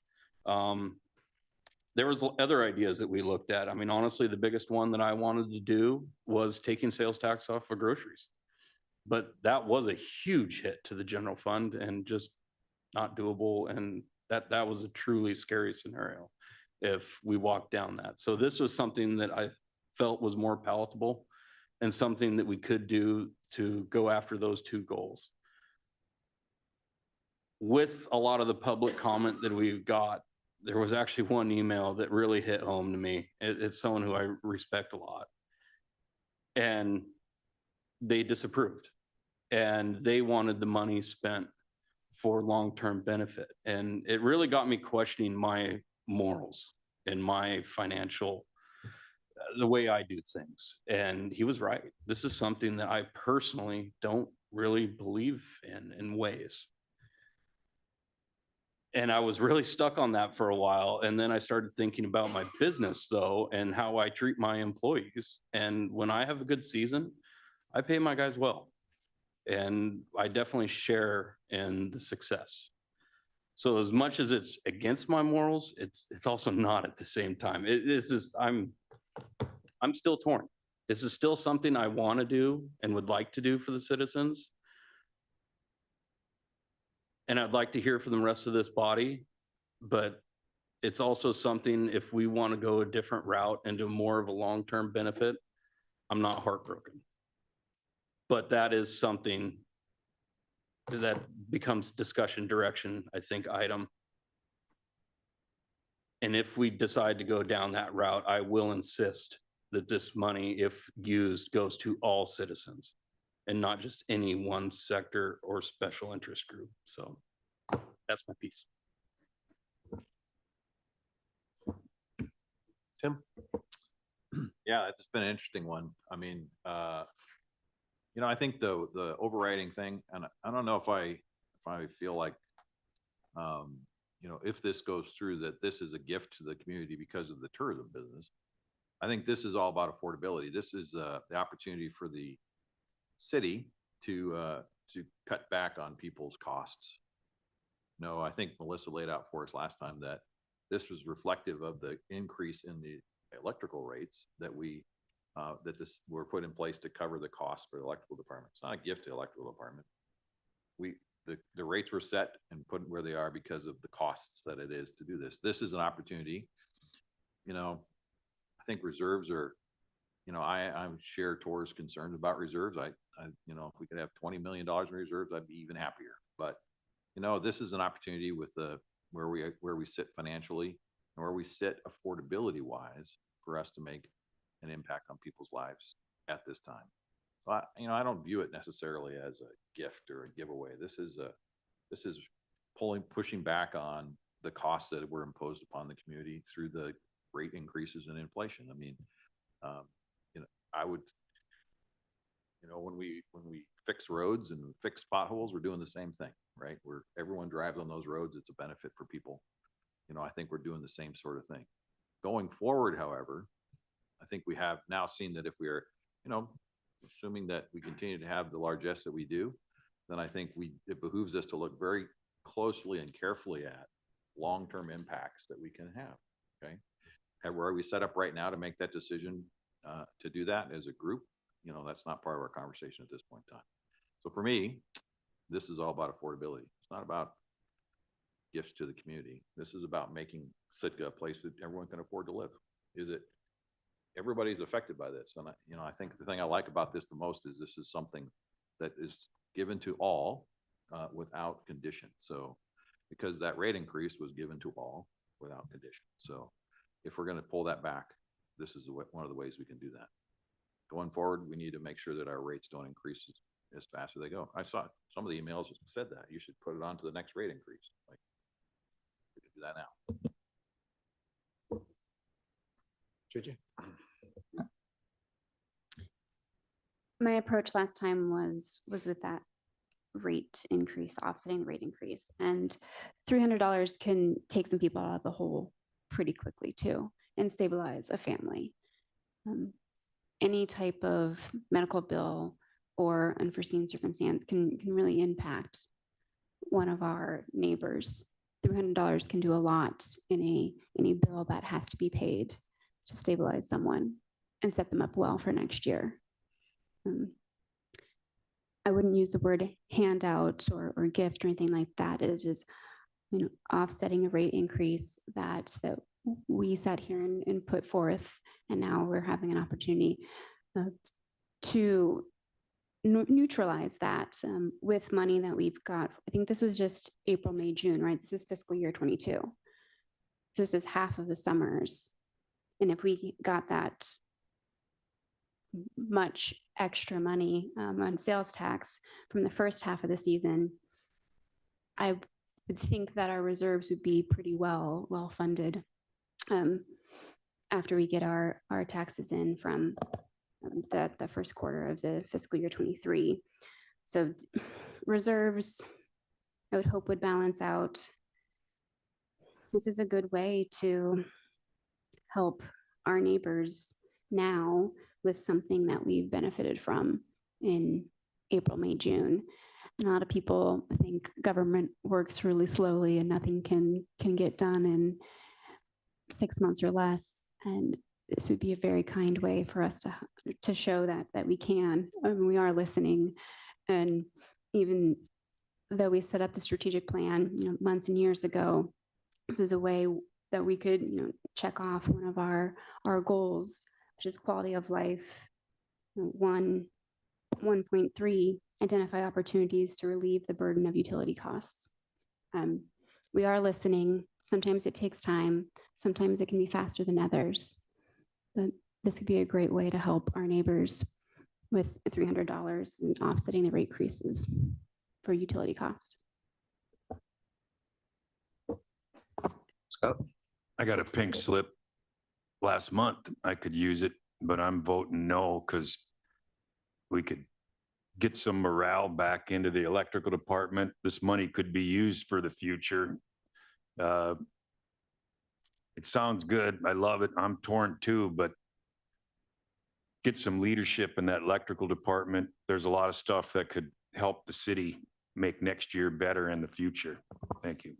S10: There was other ideas that we looked at. I mean, honestly, the biggest one that I wanted to do was taking sales tax off of groceries. But that was a huge hit to the general fund and just not doable. And that was a truly scary scenario if we walked down that. So this was something that I felt was more palatable and something that we could do to go after those two goals. With a lot of the public comment that we've got, there was actually one email that really hit home to me. It's someone who I respect a lot. And they disapproved. And they wanted the money spent for long-term benefit. And it really got me questioning my morals and my financial, the way I do things. And he was right. This is something that I personally don't really believe in ways. And I was really stuck on that for a while. And then I started thinking about my business though, and how I treat my employees. And when I have a good season, I pay my guys well. And I definitely share in the success. So as much as it's against my morals, it's also not at the same time. I'm still torn. This is still something I want to do and would like to do for the citizens. And I'd like to hear from the rest of this body, but it's also something, if we want to go a different route and do more of a long-term benefit, I'm not heartbroken. But that is something that becomes discussion direction, I think, item. And if we decide to go down that route, I will insist that this money, if used, goes to all citizens and not just any one sector or special interest group. So that's my piece.
S1: Tim?
S9: Yeah, it's been an interesting one. I mean, I think the overriding thing, and I don't know if I feel like, if this goes through, that this is a gift to the community because of the tourism business. I think this is all about affordability. This is the opportunity for the city to cut back on people's costs. No, I think Melissa laid out for us last time that this was reflective of the increase in the electrical rates that were put in place to cover the cost for the electrical department. It's not a gift to the electrical department. The rates were set and put where they are because of the costs that it is to do this. This is an opportunity. I think reserves are, I share Tor's concerns about reserves. If we could have $20 million in reserves, I'd be even happier. But this is an opportunity with where we sit financially and where we sit affordability wise for us to make an impact on people's lives at this time. But I don't view it necessarily as a gift or a giveaway. This is pushing back on the costs that were imposed upon the community through the rate increases in inflation. I mean, I would, when we fix roads and fix potholes, we're doing the same thing, right? Where everyone drives on those roads, it's a benefit for people. I think we're doing the same sort of thing. Going forward, however, I think we have now seen that if we are, assuming that we continue to have the largesse that we do, then I think it behooves us to look very closely and carefully at long-term impacts that we can have. Okay. And where are we set up right now to make that decision to do that as a group? That's not part of our conversation at this point in time. So for me, this is all about affordability. It's not about gifts to the community. This is about making Sitka a place that everyone can afford to live. Everybody's affected by this. And I think the thing I like about this the most is this is something that is given to all without condition. So because that rate increase was given to all without condition. So if we're going to pull that back, this is one of the ways we can do that. Going forward, we need to make sure that our rates don't increase as fast as they go. I saw some of the emails that said that you should put it on to the next rate increase. Like, we can do that now.
S1: JJ?
S11: My approach last time was with that rate increase, offsetting the rate increase, and $300 can take some people out of the hole pretty quickly too, and stabilize a family. Any type of medical bill or unforeseen circumstance can really impact one of our neighbors. $300 can do a lot in a bill that has to be paid to stabilize someone and set them up well for next year. I wouldn't use the word handout or gift or anything like that. It is just, offsetting a rate increase that we sat here and put forth, and now we're having an opportunity to neutralize that with money that we've got. I think this was just April, May, June, right? This is fiscal year 22. So this is half of the summers. And if we got that much extra money on sales tax from the first half of the season, I would think that our reserves would be pretty well funded after we get our taxes in from the first quarter of the fiscal year 23. So reserves, I would hope, would balance out. This is a good way to help our neighbors now with something that we've benefited from in April, May, June. And a lot of people think government works really slowly and nothing can get done in 6 months or less. And this would be a very kind way for us to show that we can. I mean, we are listening. And even though we set up the strategic plan, months and years ago, this is a way that we could, check off one of our goals, which is quality of life. 1.3, identify opportunities to relieve the burden of utility costs. We are listening. Sometimes it takes time. Sometimes it can be faster than others. But this could be a great way to help our neighbors with $300 and offsetting the rate increases for utility cost.
S1: Scott?
S12: I got a pink slip last month. I could use it, but I'm voting no because we could get some morale back into the electrical department. This money could be used for the future. It sounds good. I love it. I'm torn too, but get some leadership in that electrical department. There's a lot of stuff that could help the city make next year better in the future. Thank you.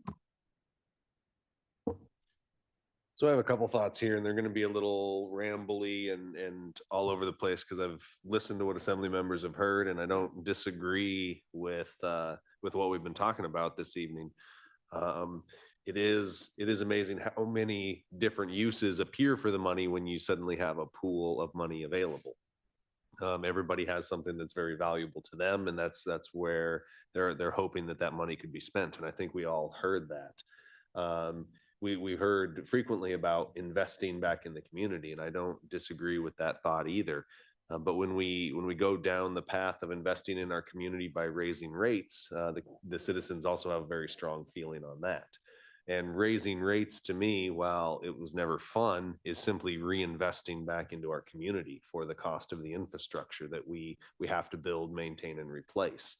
S1: So I have a couple thoughts here, and they're going to be a little rambly and all over the place because I've listened to what assembly members have heard, and I don't disagree with what we've been talking about this evening. It is amazing how many different uses appear for the money when you suddenly have a pool of money available. Everybody has something that's very valuable to them, and that's where they're hoping that money could be spent. And I think we all heard that. We heard frequently about investing back in the community, and I don't disagree with that thought either. But when we go down the path of investing in our community by raising rates, the citizens also have a very strong feeling on that. And raising rates, to me, while it was never fun, is simply reinvesting back into our community for the cost of the infrastructure that we have to build, maintain, and replace.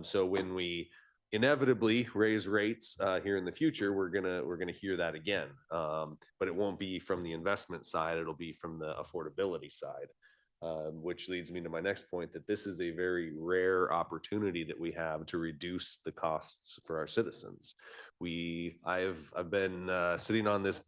S1: So when we inevitably raise rates here in the future, we're gonna hear that again, but it won't be from the investment side. It'll be from the affordability side, which leads me to my next point, that this is a very rare opportunity that we have to reduce the costs for our citizens. I've been sitting on this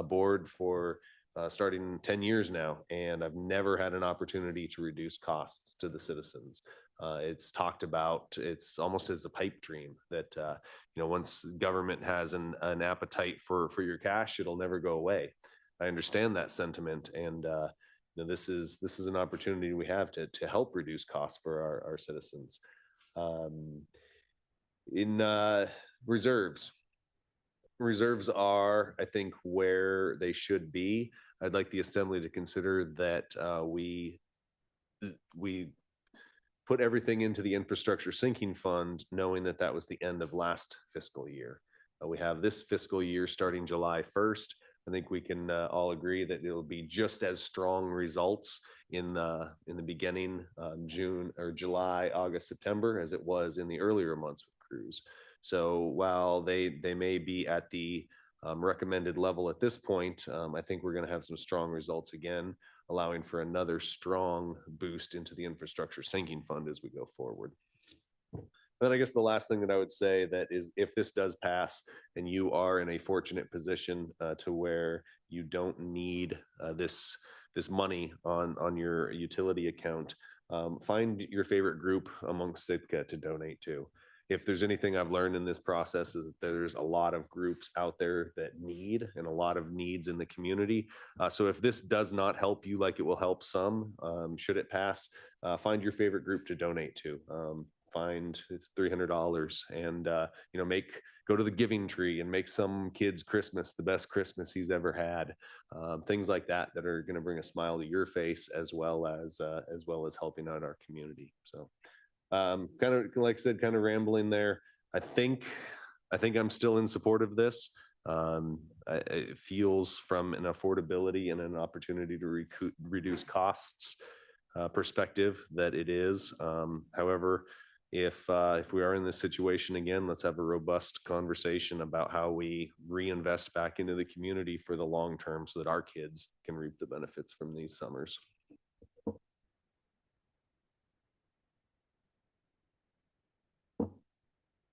S1: board for starting 10 years now, and I've never had an opportunity to reduce costs to the citizens. It's talked about, it's almost as a pipe dream that, once government has an appetite for your cash, it'll never go away. I understand that sentiment. And this is an opportunity we have to help reduce costs for our citizens. In reserves are, I think, where they should be. I'd like the assembly to consider that we put everything into the infrastructure sinking fund, knowing that was the end of last fiscal year. We have this fiscal year starting July 1st. I think we can all agree that it'll be just as strong results in the beginning, June or July, August, September, as it was in the earlier months with crews. So while they may be at the recommended level at this point, I think we're going to have some strong results again, allowing for another strong boost into the infrastructure sinking fund as we go forward. Then I guess the last thing that I would say that is, if this does pass and you are in a fortunate position to where you don't need this money on your utility account, find your favorite group amongst Sitka to donate to. If there's anything I've learned in this process, is that there's a lot of groups out there that need, and a lot of needs in the community. So if this does not help you like it will help some, should it pass, find your favorite group to donate to. Find $300 and go to the Giving Tree and make some kid's Christmas the best Christmas he's ever had. Things like that are going to bring a smile to your face, as well as helping out our community. So kind of like I said, kind of rambling there. I think I'm still in support of this. It feels, from an affordability and an opportunity to reduce costs perspective, that it is. However, if we are in this situation again, let's have a robust conversation about how we reinvest back into the community for the long term, so that our kids can reap the benefits from these summers.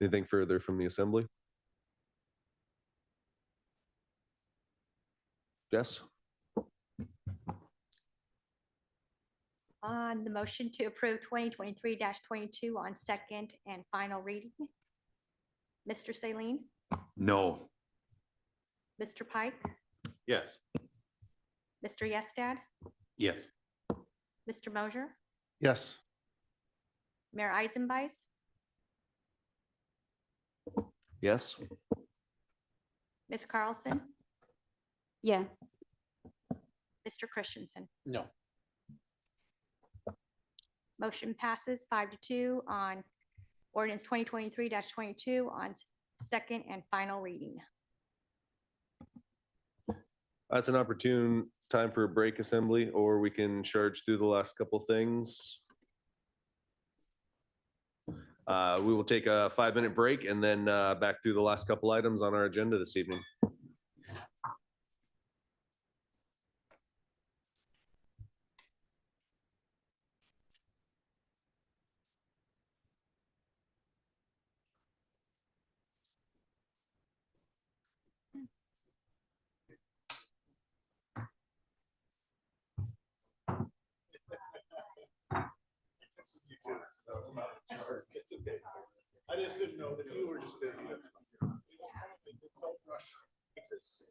S1: Anything further from the assembly? Jess?
S2: On the motion to approve 2023-22 on second and final reading, Mr. Saline,
S12: No.
S2: Mr. Pike,
S9: Yes.
S2: Mr. Yestad,
S10: Yes.
S2: Mr. Mosher,
S5: Yes.
S2: Mayor Eisenbeiss,
S1: Yes.
S2: Ms. Carlson,
S11: Yes.
S2: Mr. Christensen.
S8: No.
S2: Motion passes 5-2 on ordinance 2023-22 on second and final reading.
S1: That's an opportune time for a break, assembly, or we can charge through the last couple things. We will take a 5-minute break and then back through the last couple items on our agenda this evening.
S5: I just didn't know if you were just busy, that's fine. Felt rushed because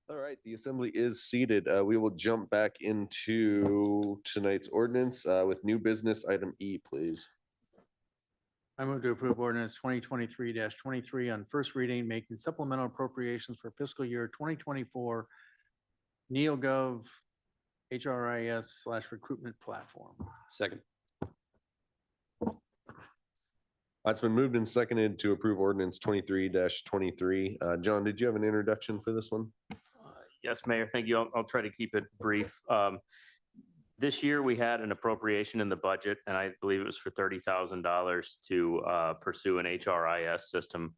S1: All right, the assembly is seated. We will jump back into tonight's ordinance with new business item E, please.
S8: I move to approve ordinance 2023-23 on first reading, making supplemental appropriations for fiscal year 2024 NeoGov HRIS/recruitment platform.
S10: Second.
S1: It's been moved and seconded to approve ordinance 23-23. John, did you have an introduction for this one?
S13: Yes, Mayor, thank you. I'll try to keep it brief. This year, we had an appropriation in the budget, and I believe it was for $30,000 to pursue an HRIS system,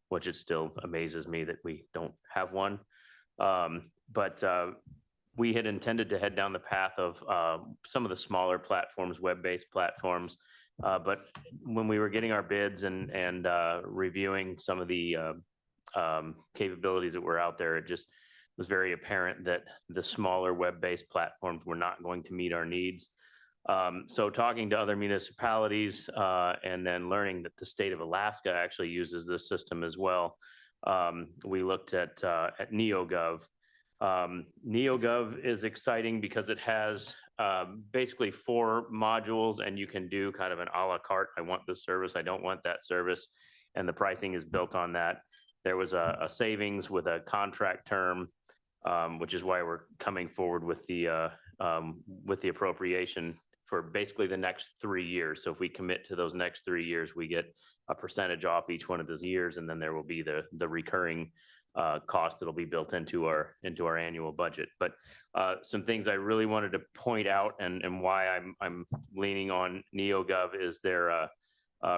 S13: which it still amazes me that we don't have one. But we had intended to head down the path of some of the smaller platforms, web-based platforms. But when we were getting our bids and reviewing some of the capabilities that were out there, it just was very apparent that the smaller web-based platforms were not going to meet our needs. So talking to other municipalities and then learning that the state of Alaska actually uses this system as well, we looked at NeoGov. NeoGov is exciting because it has basically 4 modules, and you can do kind of an a la carte. I want this service, I don't want that service, and the pricing is built on that. There was a savings with a contract term, which is why we're coming forward with the appropriation for basically the next 3 years. So if we commit to those next 3 years, we get a percentage off each one of those years, and then there will be the recurring cost that'll be built into our annual budget. But some things I really wanted to point out and why I'm leaning on NeoGov is their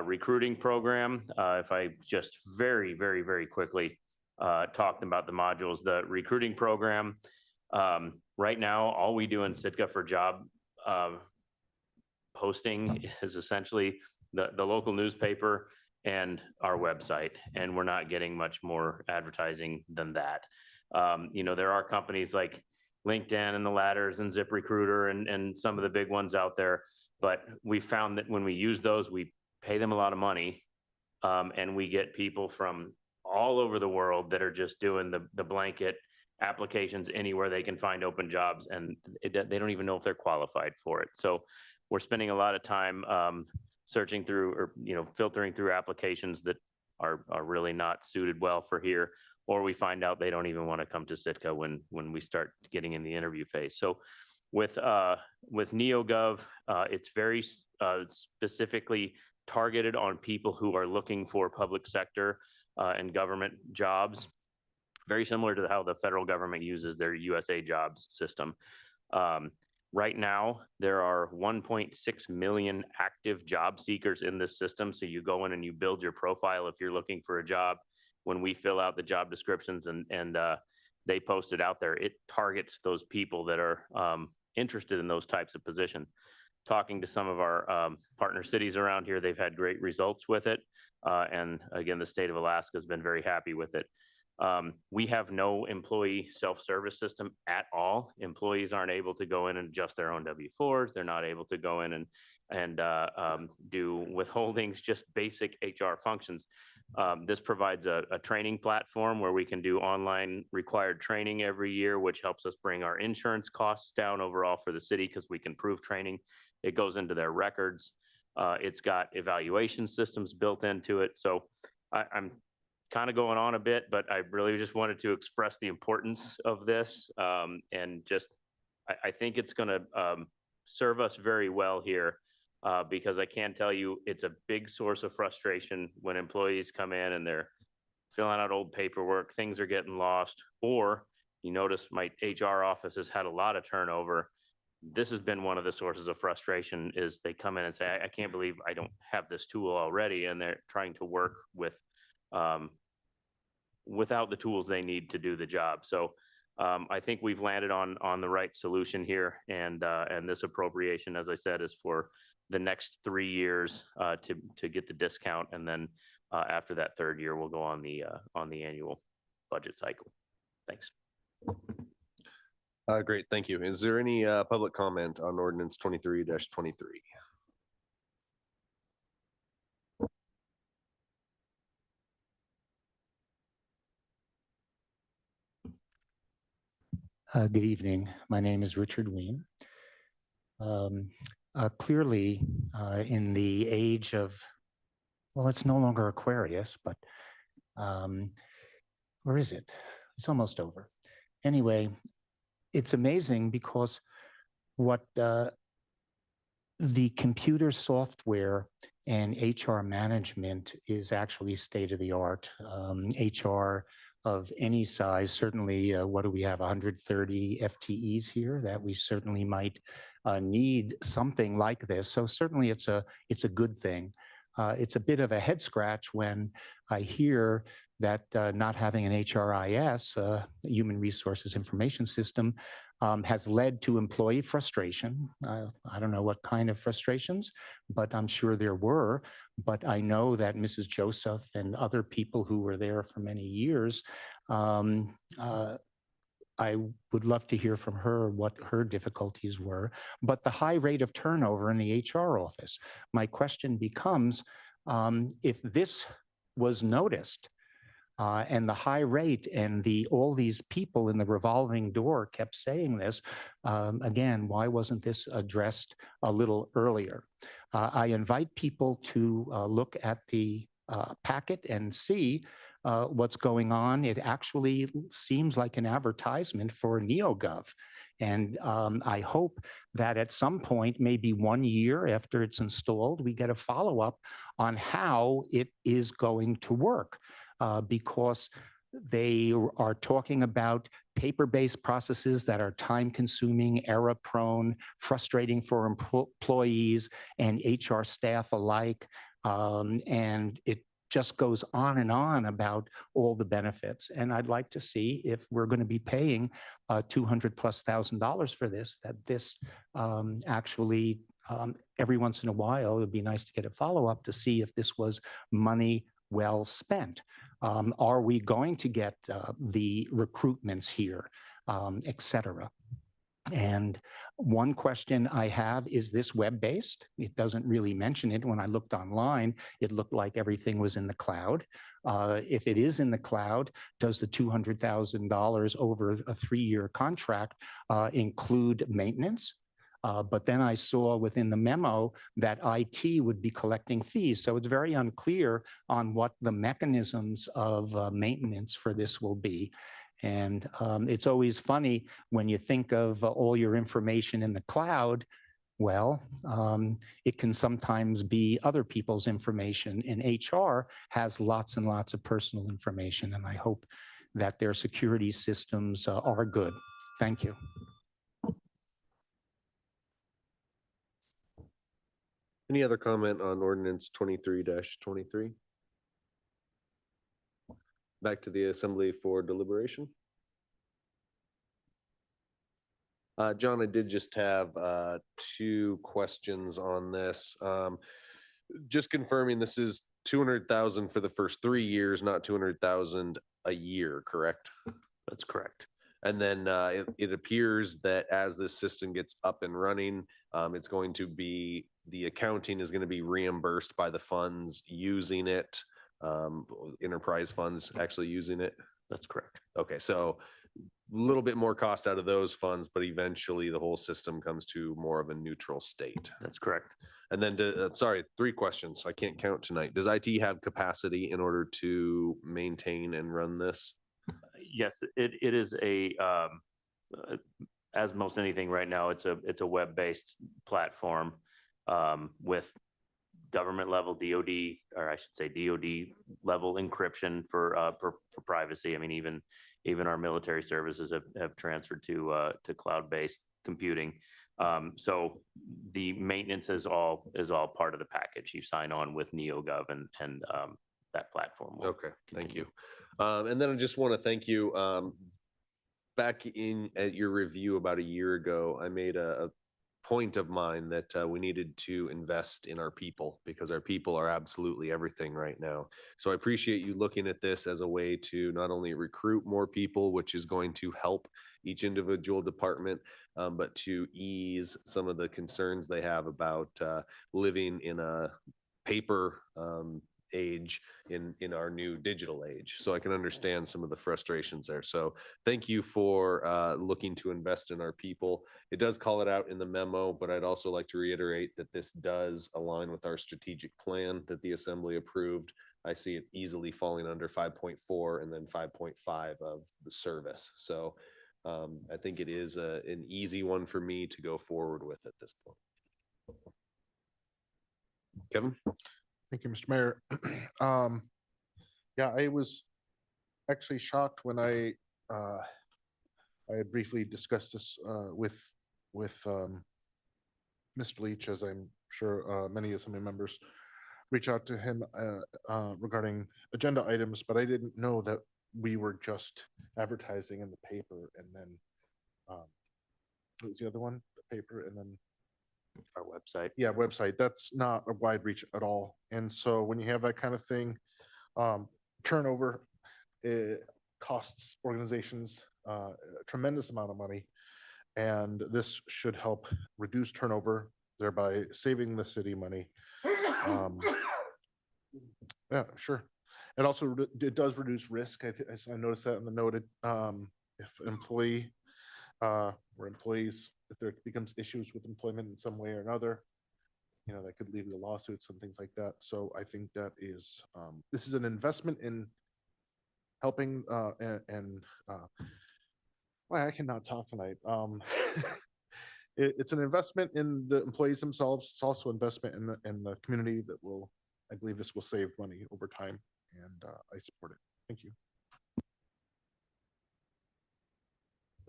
S13: recruiting program. If I just very quickly talked about the modules, the recruiting program, right now, all we do in Sitka for job posting is essentially the local newspaper and our website, and we're not getting much more advertising than that. There are companies like LinkedIn and the Ladders and ZipRecruiter and some of the big ones out there, but we found that when we use those, we pay them a lot of money, and we get people from all over the world that are just doing the blanket applications anywhere they can find open jobs, and they don't even know if they're qualified for it. So we're spending a lot of time searching through or filtering through applications that are really not suited well for here, or we find out they don't even want to come to Sitka when we start getting in the interview phase. So with NeoGov, it's very specifically targeted on people who are looking for public sector and government jobs, very similar to how the federal government uses their USA Jobs system. Right now, there are 1.6 million active job seekers in this system. So you go in and you build your profile if you're looking for a job. When we fill out the job descriptions and they post it out there, it targets those people that are interested in those types of positions. Talking to some of our partner cities around here, they've had great results with it. And again, the state of Alaska has been very happy with it. We have no employee self-service system at all. Employees aren't able to go in and adjust their own W-4s. They're not able to go in and do withholdings, just basic HR functions. This provides a training platform where we can do online required training every year, which helps us bring our insurance costs down overall for the city because we can prove training. It goes into their records. It's got evaluation systems built into it. So I'm kind of going on a bit, but I really just wanted to express the importance of this. And just, I think it's going to serve us very well here because I can tell you it's a big source of frustration when employees come in and they're filling out old paperwork, things are getting lost, or you notice my HR office has had a lot of turnover. This has been one of the sources of frustration is they come in and say, I can't believe I don't have this tool already. And they're trying to work with without the tools they need to do the job. So I think we've landed on the right solution here. And this appropriation, as I said, is for the next 3 years to get the discount. And then after that 3rd year, we'll go on the annual budget cycle. Thanks.
S1: Great, thank you. Is there any public comment on ordinance 23-23?
S7: Good evening. My name is Richard Ween. Clearly, in the age of, well, it's no longer Aquarius, but where is it? It's almost over. Anyway, it's amazing because what the computer software and HR management is actually state of the art. HR of any size, certainly, what do we have, 130 FTEs here, that we certainly might need something like this. So certainly it's a good thing. It's a bit of a head scratch when I hear that not having an HRIS, Human Resources Information System, has led to employee frustration. I don't know what kind of frustrations, but I'm sure there were. But I know that Mrs. Joseph and other people who were there for many years, I would love to hear from her what her difficulties were. But the high rate of turnover in the HR office, my question becomes, if this was noticed, and the high rate and all these people in the revolving door kept saying this, again, why wasn't this addressed a little earlier? I invite people to look at the packet and see what's going on. It actually seems like an advertisement for NeoGov. And I hope that at some point, maybe 1 year after it's installed, we get a follow-up on how it is going to work. Because they are talking about paper-based processes that are time-consuming, error-prone, frustrating for employees and HR staff alike. And it just goes on and on about all the benefits. And I'd like to see, if we're going to be paying $200,000+ for this, that this actually, every once in a while, it would be nice to get a follow-up to see if this was money well spent. Are we going to get the recruitments here, et cetera? And one question I have, is this web-based? It doesn't really mention it. When I looked online, it looked like everything was in the cloud. If it is in the cloud, does the $200,000 over a 3-year contract include maintenance? But then I saw within the memo that IT would be collecting fees. So it's very unclear on what the mechanisms of maintenance for this will be. And it's always funny when you think of all your information in the cloud. Well, it can sometimes be other people's information, and HR has lots and lots of personal information. And I hope that their security systems are good. Thank you.
S1: Any other comment on ordinance 23-23? Back to the assembly for deliberation. John, I did just have 2 questions on this. Just confirming, this is 200,000 for the first 3 years, not 200,000 a year, correct?
S13: That's correct.
S1: And then it appears that as this system gets up and running, it's going to be, the accounting is going to be reimbursed by the funds using it, enterprise funds actually using it.
S13: That's correct.
S1: Okay, so a little bit more cost out of those funds, but eventually the whole system comes to more of a neutral state.
S13: That's correct.
S1: And then, sorry, 3 questions. I can't count tonight. Does IT have capacity in order to maintain and run this?
S13: Yes, it is as most anything right now, it's a web-based platform with government level DoD, or I should say DoD level encryption for privacy. I mean, even our military services have transferred to cloud-based computing. So the maintenance is all part of the package. You sign on with NeoGov and that platform.
S1: Okay, thank you. And then I just want to thank you. Back at your review about a year ago, I made a point of mine that we needed to invest in our people, because our people are absolutely everything right now. So I appreciate you looking at this as a way to not only recruit more people, which is going to help each individual department, but to ease some of the concerns they have about living in a paper age in our new digital age. So I can understand some of the frustrations there. So thank you for looking to invest in our people. It does call it out in the memo, but I'd also like to reiterate that this does align with our strategic plan that the assembly approved. I see it easily falling under 5.4 and then 5.5 of the service. So I think it is an easy one for me to go forward with at this point. Kevin?
S5: Thank you, Mr. Mayor. Yeah, I was actually shocked when I had briefly discussed this with Mr. Leach, as I'm sure many assembly members reach out to him regarding agenda items, but I didn't know that we were just advertising in the paper and then what was the other one? The paper and then
S13: Our website.
S5: yeah, website. That's not a wide reach at all. And so when you have that kind of thing, turnover, it costs organizations a tremendous amount of money. And this should help reduce turnover, thereby saving the city money. Yeah, sure. It also, it does reduce risk. I noticed that in the noted, if employee or employees, if there becomes issues with employment in some way or another, you know, that could lead to lawsuits and things like that. So I think that is, this is an investment in helping well, I cannot talk tonight. It's an investment in the employees themselves. It's also investment in the community that will, I believe this will save money over time, and I support it. Thank you.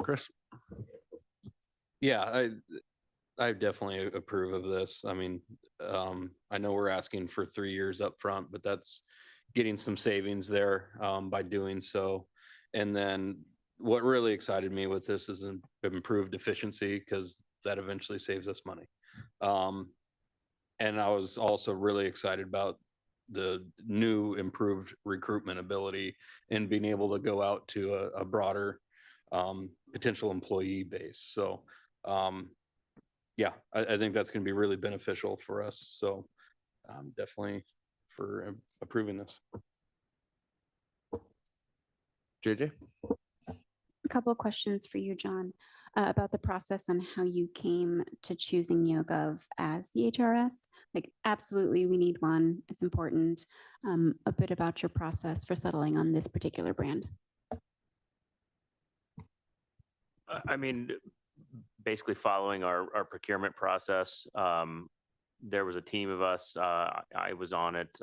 S1: Chris?
S10: Yeah, I definitely approve of this. I mean, I know we're asking for 3 years up front, but that's getting some savings there by doing so. And then what really excited me with this is improved efficiency, because that eventually saves us money. And I was also really excited about the new improved recruitment ability and being able to go out to a broader potential employee base. So yeah, I think that's going to be really beneficial for us. So definitely for approving this.
S1: JJ?
S11: A couple of questions for you, John, about the process on how you came to choosing NeoGov as the HRS. Like, absolutely, we need one. It's important. A bit about your process for settling on this particular brand.
S13: I mean, basically following our procurement process. There was a team of us. I was on it.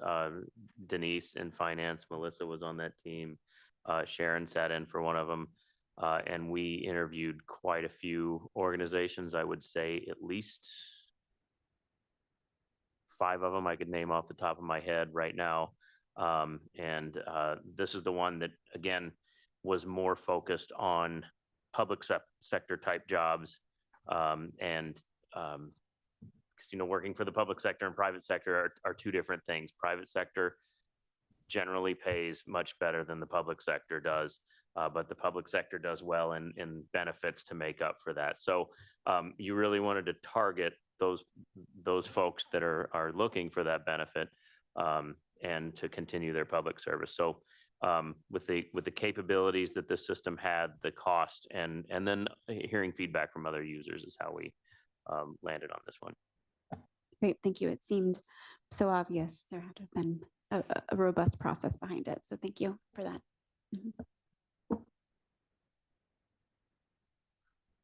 S13: Denise in finance, Melissa was on that team. Sharon sat in for one of them. And we interviewed quite a few organizations. I would say at least 5 of them I could name off the top of my head right now. And this is the one that, again, was more focused on public sector type jobs. And because, you know, working for the public sector and private sector are 2 different things. Private sector generally pays much better than the public sector does. But the public sector does well in benefits to make up for that. So you really wanted to target those folks that are looking for that benefit and to continue their public service. So with the capabilities that this system had, the cost, and then hearing feedback from other users is how we landed on this one.
S11: Great, thank you. It seemed so obvious. There had to have been a robust process behind it. So thank you for that. Mhm.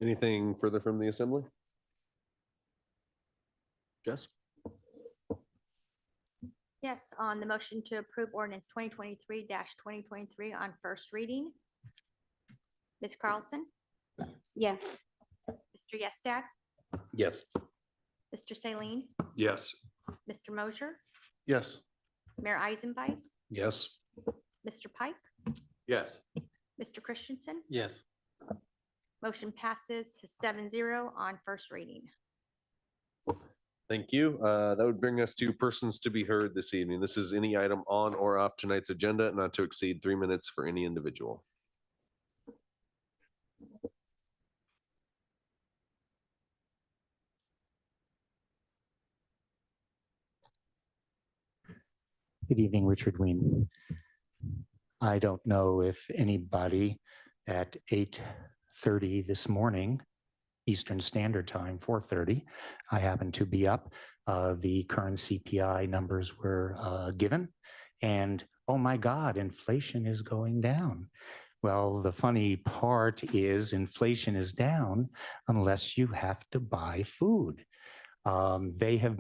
S1: Anything further from the assembly? Jess?
S2: Yes, on the motion to approve ordinance 2023-2023 on first reading. Ms. Carlson?
S11: Yes.
S2: Mr. Yestak?
S10: Yes.
S2: Mr. Saline?
S12: Yes.
S2: Mr. Mosher?
S5: Yes.
S2: Mayor Eisenbeis?
S10: Yes.
S2: Mr. Pike?
S9: Yes.
S2: Mr. Christensen?
S8: Yes.
S2: Motion passes 7-0 on first reading.
S1: Thank you. That would bring us to persons to be heard this evening. This is any item on or off tonight's agenda, not to exceed 3 minutes for any individual.
S7: Good evening, Richard Ween. I don't know if anybody at 8:30 this morning, Eastern Standard Time, 4:30, I happen to be up. The current CPI numbers were given, and oh my God, inflation is going down. Well, the funny part is inflation is down unless you have to buy food. They have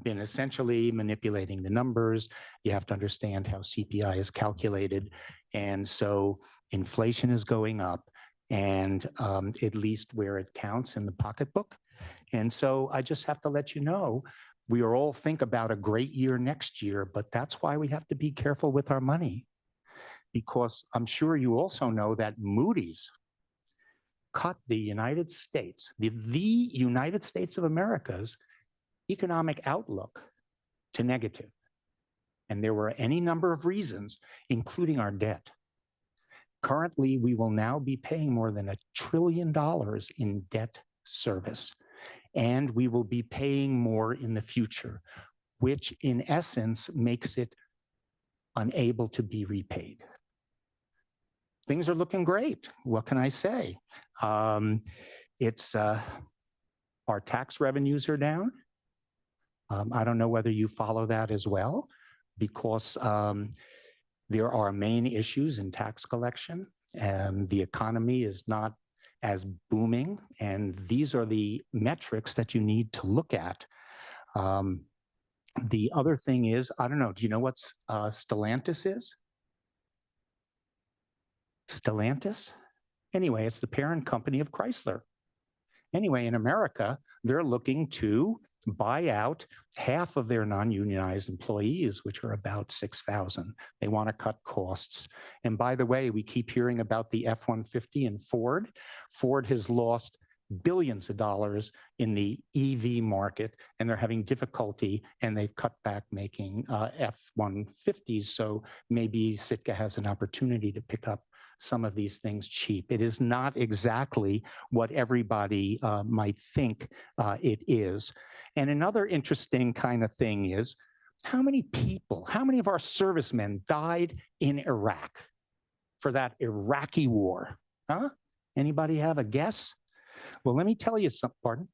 S7: been essentially manipulating the numbers. You have to understand how CPI is calculated. And so inflation is going up, and at least where it counts in the pocketbook. And so I just have to let you know, we are all think about a great year next year, but that's why we have to be careful with our money. Because I'm sure you also know that Moody's cut the United States, the United States of America's economic outlook to negative. And there were any number of reasons, including our debt. Currently, we will now be paying more than $1 trillion in debt service, and we will be paying more in the future, which in essence makes it unable to be repaid. Things are looking great. What can I say? Our tax revenues are down. I don't know whether you follow that as well, because there are main issues in tax collection, and the economy is not as booming. And these are the metrics that you need to look at. The other thing is, I don't know, do you know what Stellantis is? Stellantis? Anyway, it's the parent company of Chrysler. Anyway, in America, they're looking to buy out half of their non-unionized employees, which are about 6,000. They want to cut costs. And by the way, we keep hearing about the F-150 and Ford. Ford has lost billions of dollars in the EV market, and they're having difficulty, and they've cut back making F-150s. So maybe Sitka has an opportunity to pick up some of these things cheap. It is not exactly what everybody might think it is. And another interesting kind of thing is, how many people, how many of our servicemen died in Iraq for that Iraqi war? Huh? Anybody have a guess? Well, let me tell you something, pardon?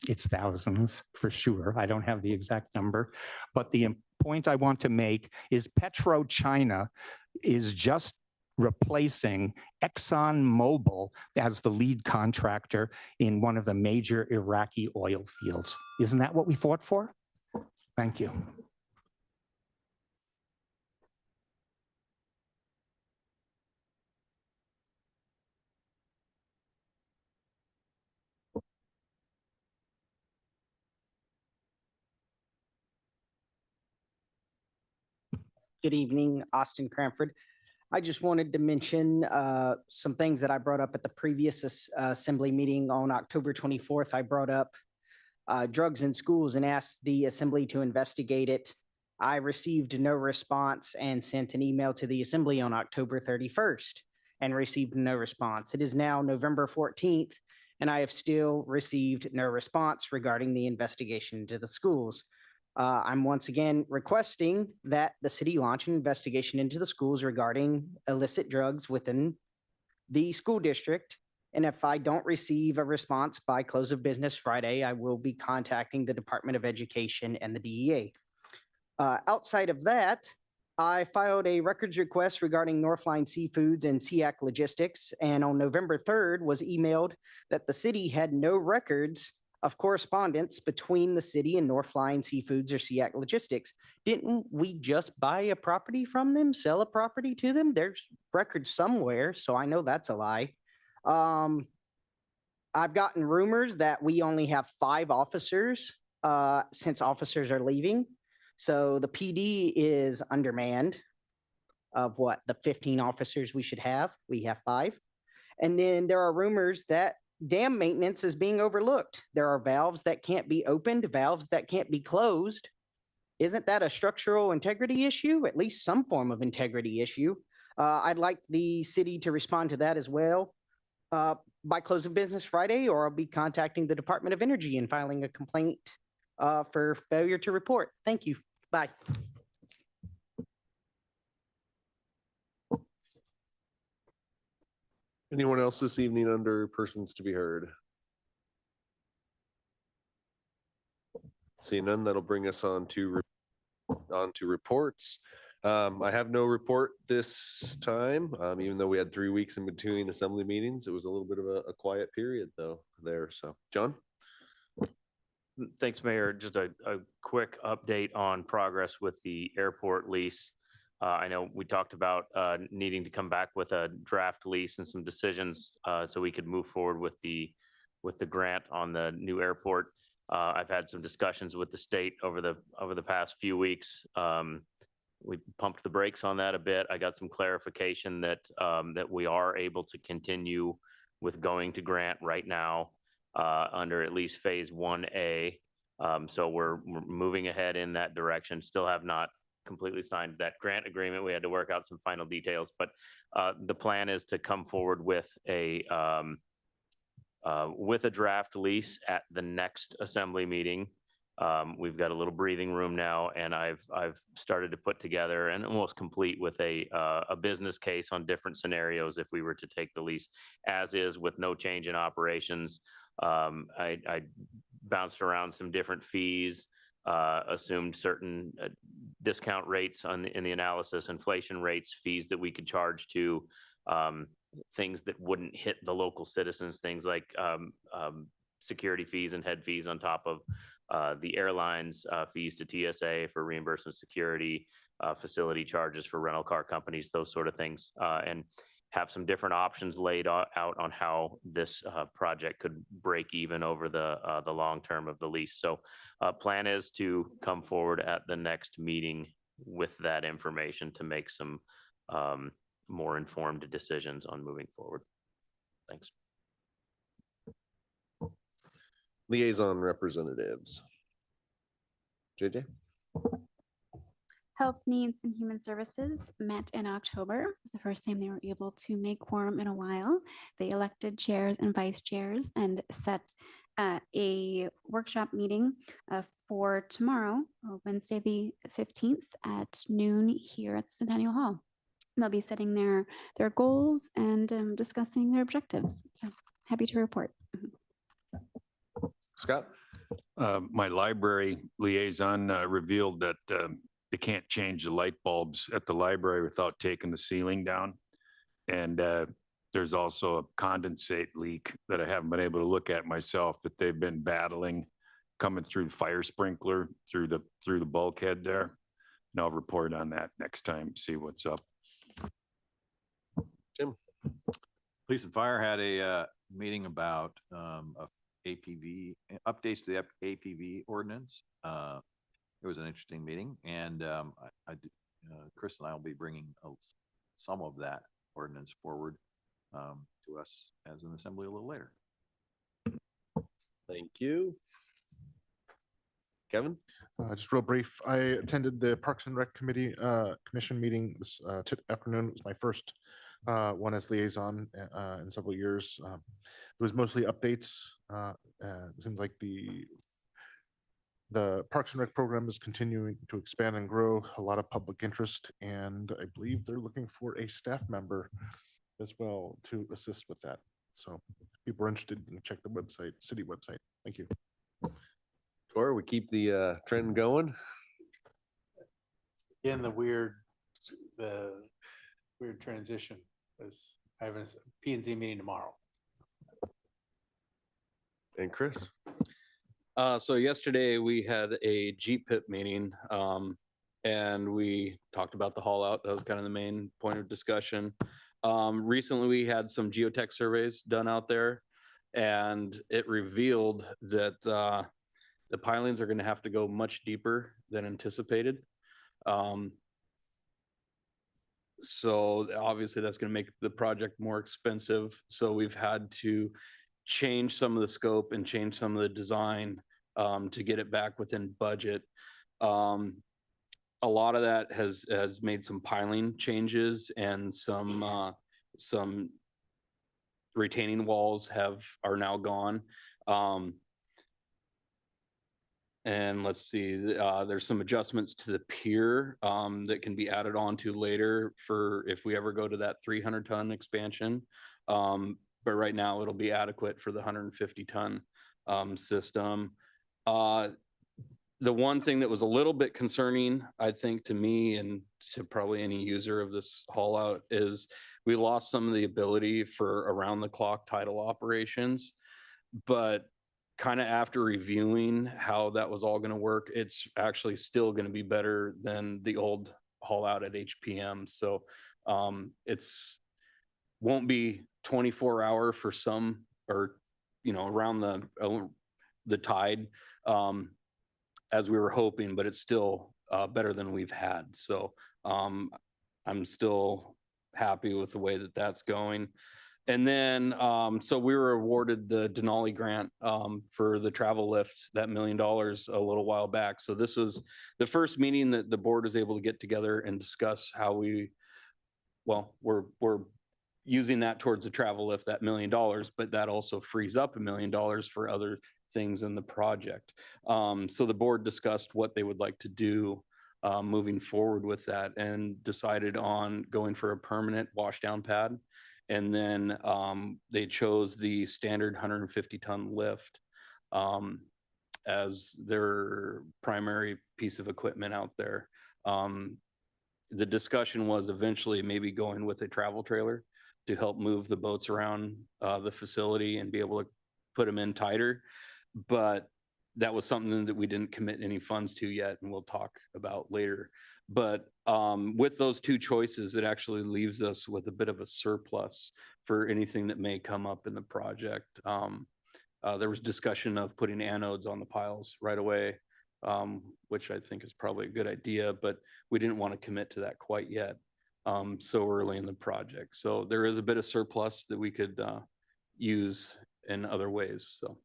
S7: It's thousands for sure. I don't have the exact number, but the point I want to make is PetroChina is just replacing ExxonMobil as the lead contractor in one of the major Iraqi oil fields. Isn't that what we fought for? Thank you.
S14: Good evening, Austin Cranford. I just wanted to mention some things that I brought up at the previous assembly meeting on October 24th. I brought up drugs in schools and asked the assembly to investigate it. I received no response and sent an email to the assembly on October 31st and received no response. It is now November 14th, and I have still received no response regarding the investigation into the schools. I'm once again requesting that the city launch an investigation into the schools regarding illicit drugs within the school district. And if I don't receive a response by close of business Friday, I will be contacting the Department of Education and the DEA. Outside of that, I filed a records request regarding Northline Seafoods and SEAC Logistics, and on November 3rd was emailed that the city had no records of correspondence between the city and Northline Seafoods or SEAC Logistics. Didn't we just buy a property from them, sell a property to them? There's records somewhere, so I know that's a lie. I've gotten rumors that we only have 5 officers since officers are leaving. So the PD is undermanned of what, the 15 officers we should have. We have 5. And then there are rumors that dam maintenance is being overlooked. There are valves that can't be opened, valves that can't be closed. Isn't that a structural integrity issue? At least some form of integrity issue. I'd like the city to respond to that as well by close of business Friday, or I'll be contacting the Department of Energy and filing a complaint for failure to report. Thank you. Bye.
S1: Anyone else this evening under persons to be heard? Seeing none, that'll bring us on to reports. I have no report this time, even though we had 3 weeks in between assembly meetings. It was a little bit of a quiet period though there. So, John?
S13: Thanks, Mayor. Just a quick update on progress with the airport lease. I know we talked about needing to come back with a draft lease and some decisions so we could move forward with the grant on the new airport. I've had some discussions with the state over the past few weeks. We pumped the brakes on that a bit. I got some clarification that we are able to continue with going to grant right now under at least phase 1A. So we're moving ahead in that direction. Still have not completely signed that grant agreement. We had to work out some final details, but the plan is to come forward with a draft lease at the next assembly meeting. We've got a little breathing room now, and I've started to put together and almost complete with a business case on different scenarios if we were to take the lease as is with no change in operations. I bounced around some different fees, assumed certain discount rates in the analysis, inflation rates, fees that we could charge to things that wouldn't hit the local citizens, things like security fees and head fees on top of the airlines, fees to TSA for reimbursement security, facility charges for rental car companies, those sort of things, and have some different options laid out on how this project could break even over the long term of the lease. So plan is to come forward at the next meeting with that information to make some more informed decisions on moving forward. Thanks.
S1: Liaison representatives. JJ?
S11: Health Needs and Human Services met in October. It was the first time they were able to make quorum in a while. They elected chairs and vice chairs and set a workshop meeting for tomorrow, Wednesday the 15th at noon here at Centennial Hall. They'll be setting their goals and discussing their objectives. So happy to report.
S1: Scott?
S12: My library liaison revealed that they can't change the light bulbs at the library without taking the ceiling down. And there's also a condensate leak that I haven't been able to look at myself that they've been battling coming through the fire sprinkler through the bulkhead there. And I'll report on that next time, see what's up.
S1: Jim?
S9: Police and Fire had a meeting about APV, updates to the APV ordinance. It was an interesting meeting, and Chris and I will be bringing some of that ordinance forward to us as an assembly a little later.
S1: Thank you. Kevin?
S5: Just real brief, I attended the Parks and Rec Committee Commission meeting this afternoon. It was my first one as liaison in several years. It was mostly updates. It seems like the Parks and Rec program is continuing to expand and grow, a lot of public interest, and I believe they're looking for a staff member as well to assist with that. So if people are interested, check the website, city website. Thank you.
S1: Tor, we keep the trend going.
S8: Again, the weird transition is I have a P&Z meeting tomorrow.
S1: And Chris?
S10: So yesterday we had a GPIP meeting and we talked about the haul out. That was kind of the main point of discussion. Recently we had some geotech surveys done out there and it revealed that the pilings are going to have to go much deeper than anticipated. So obviously that's going to make the project more expensive. So we've had to change some of the scope and change some of the design to get it back within budget. A lot of that has made some piling changes and some retaining walls are now gone. And let's see, there's some adjustments to the pier that can be added on to later for if we ever go to that 300-ton expansion. But right now it'll be adequate for the 150-ton system. The one thing that was a little bit concerning, I think, to me and to probably any user of this haul out is we lost some of the ability for around the clock tidal operations. But kind of after reviewing how that was all going to work, it's actually still going to be better than the old haul out at HPM. So it's won't be 24-hour for some, or, you know, around the tide as we were hoping, but it's still better than we've had. So I'm still happy with the way that that's going. And then, so we were awarded the Denali grant for the travel lift, that $1 million a little while back. So this was the first meeting that the board was able to get together and discuss how we're using that towards the travel lift, that $1 million, but that also frees up $1 million for other things in the project. So the board discussed what they would like to do moving forward with that and decided on going for a permanent washdown pad. And then they chose the standard 150-ton lift as their primary piece of equipment out there. The discussion was eventually maybe going with a travel trailer to help move the boats around the facility and be able to put them in tighter. But that was something that we didn't commit any funds to yet, and we'll talk about later. But with those two choices, it actually leaves us with a bit of a surplus for anything that may come up in the project. There was discussion of putting anodes on the piles right away, which I think is probably a good idea, but we didn't want to commit to that quite yet so early in the project. So there is a bit of surplus that we could use in other ways. So,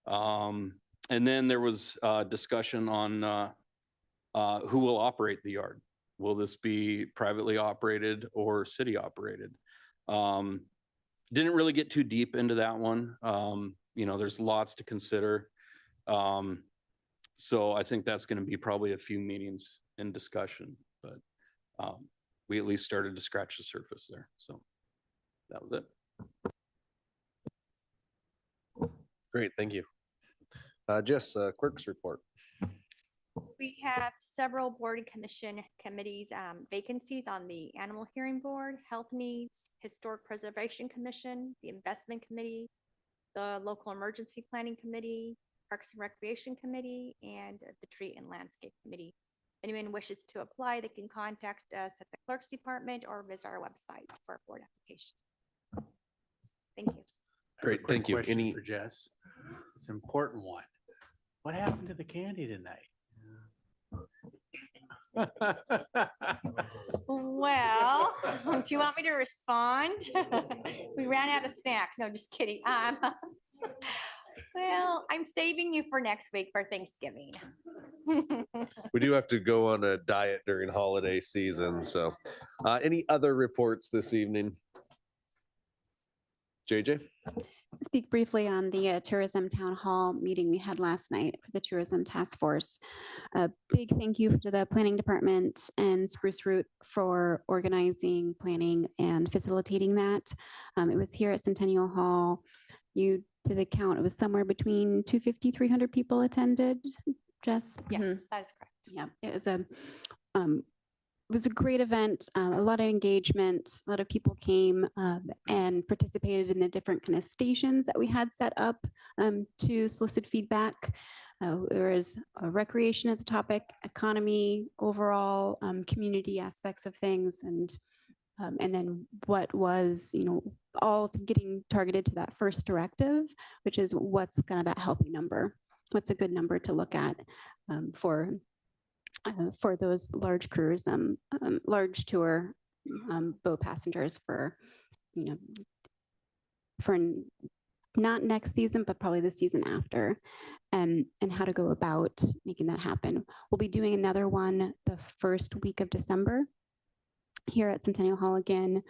S10: and then there was discussion on who will operate the yard. Will this be privately operated or city operated? Didn't really get too deep into that one. You know, there's lots to consider. So I think that's going to be probably a few meetings in discussion, but we at least started to scratch the surface there. So that was it.
S1: Great, thank you. Jess, clerk's report.
S2: We have several board and commission committees vacancies on the Animal Hearing Board, Health Needs, Historic Preservation Commission, the Investment Committee, the Local Emergency Planning Committee, Parks and Recreation Committee, and the Tree and Landscape Committee. Anyone wishes to apply, they can contact us at the Clerk's Department or visit our website for a board application. Thank you.
S1: Great, thank you.
S8: Question for Jess. It's an important one. What happened to the candy tonight?
S2: Well, do you want me to respond? We ran out of snacks. No, just kidding. Well, I'm saving you for next week for Thanksgiving.
S1: We do have to go on a diet during holiday season. So any other reports this evening? JJ?
S11: Speak briefly on the tourism town hall meeting we had last night for the tourism task force. A big thank you to the planning department and Spruce Root for organizing, planning, and facilitating that. It was here at Centennial Hall. You did the count, it was somewhere between 250, 300 people attended, Jess?
S2: Yes, that is correct.
S11: Yeah, it was a great event, a lot of engagement, a lot of people came and participated in the different kind of stations that we had set up to solicit feedback. There was recreation as a topic, economy, overall community aspects of things, and then what was, all getting targeted to that first directive, which is what's kind of that healthy number, what's a good number to look at for those large cruise, large tour boat passengers for not next season, but probably the season after, and how to go about making that happen. We'll be doing another one the first week of December. here at Centennial Hall again.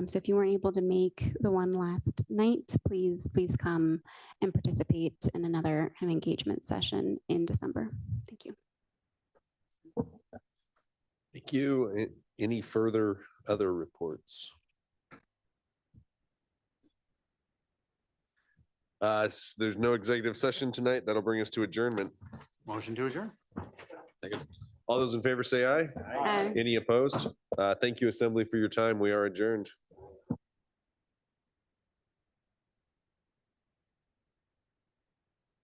S11: So if you weren't able to make the one last night, please come and participate in another kind of engagement session in December. Thank you.
S1: Thank you. Any further other reports? There's no executive session tonight. That'll bring us to adjournment.
S8: Motion to adjourn.
S1: Second. All those in favor say aye.
S11: Aye.
S1: Any opposed? Thank you, Assembly, for your time. We are adjourned.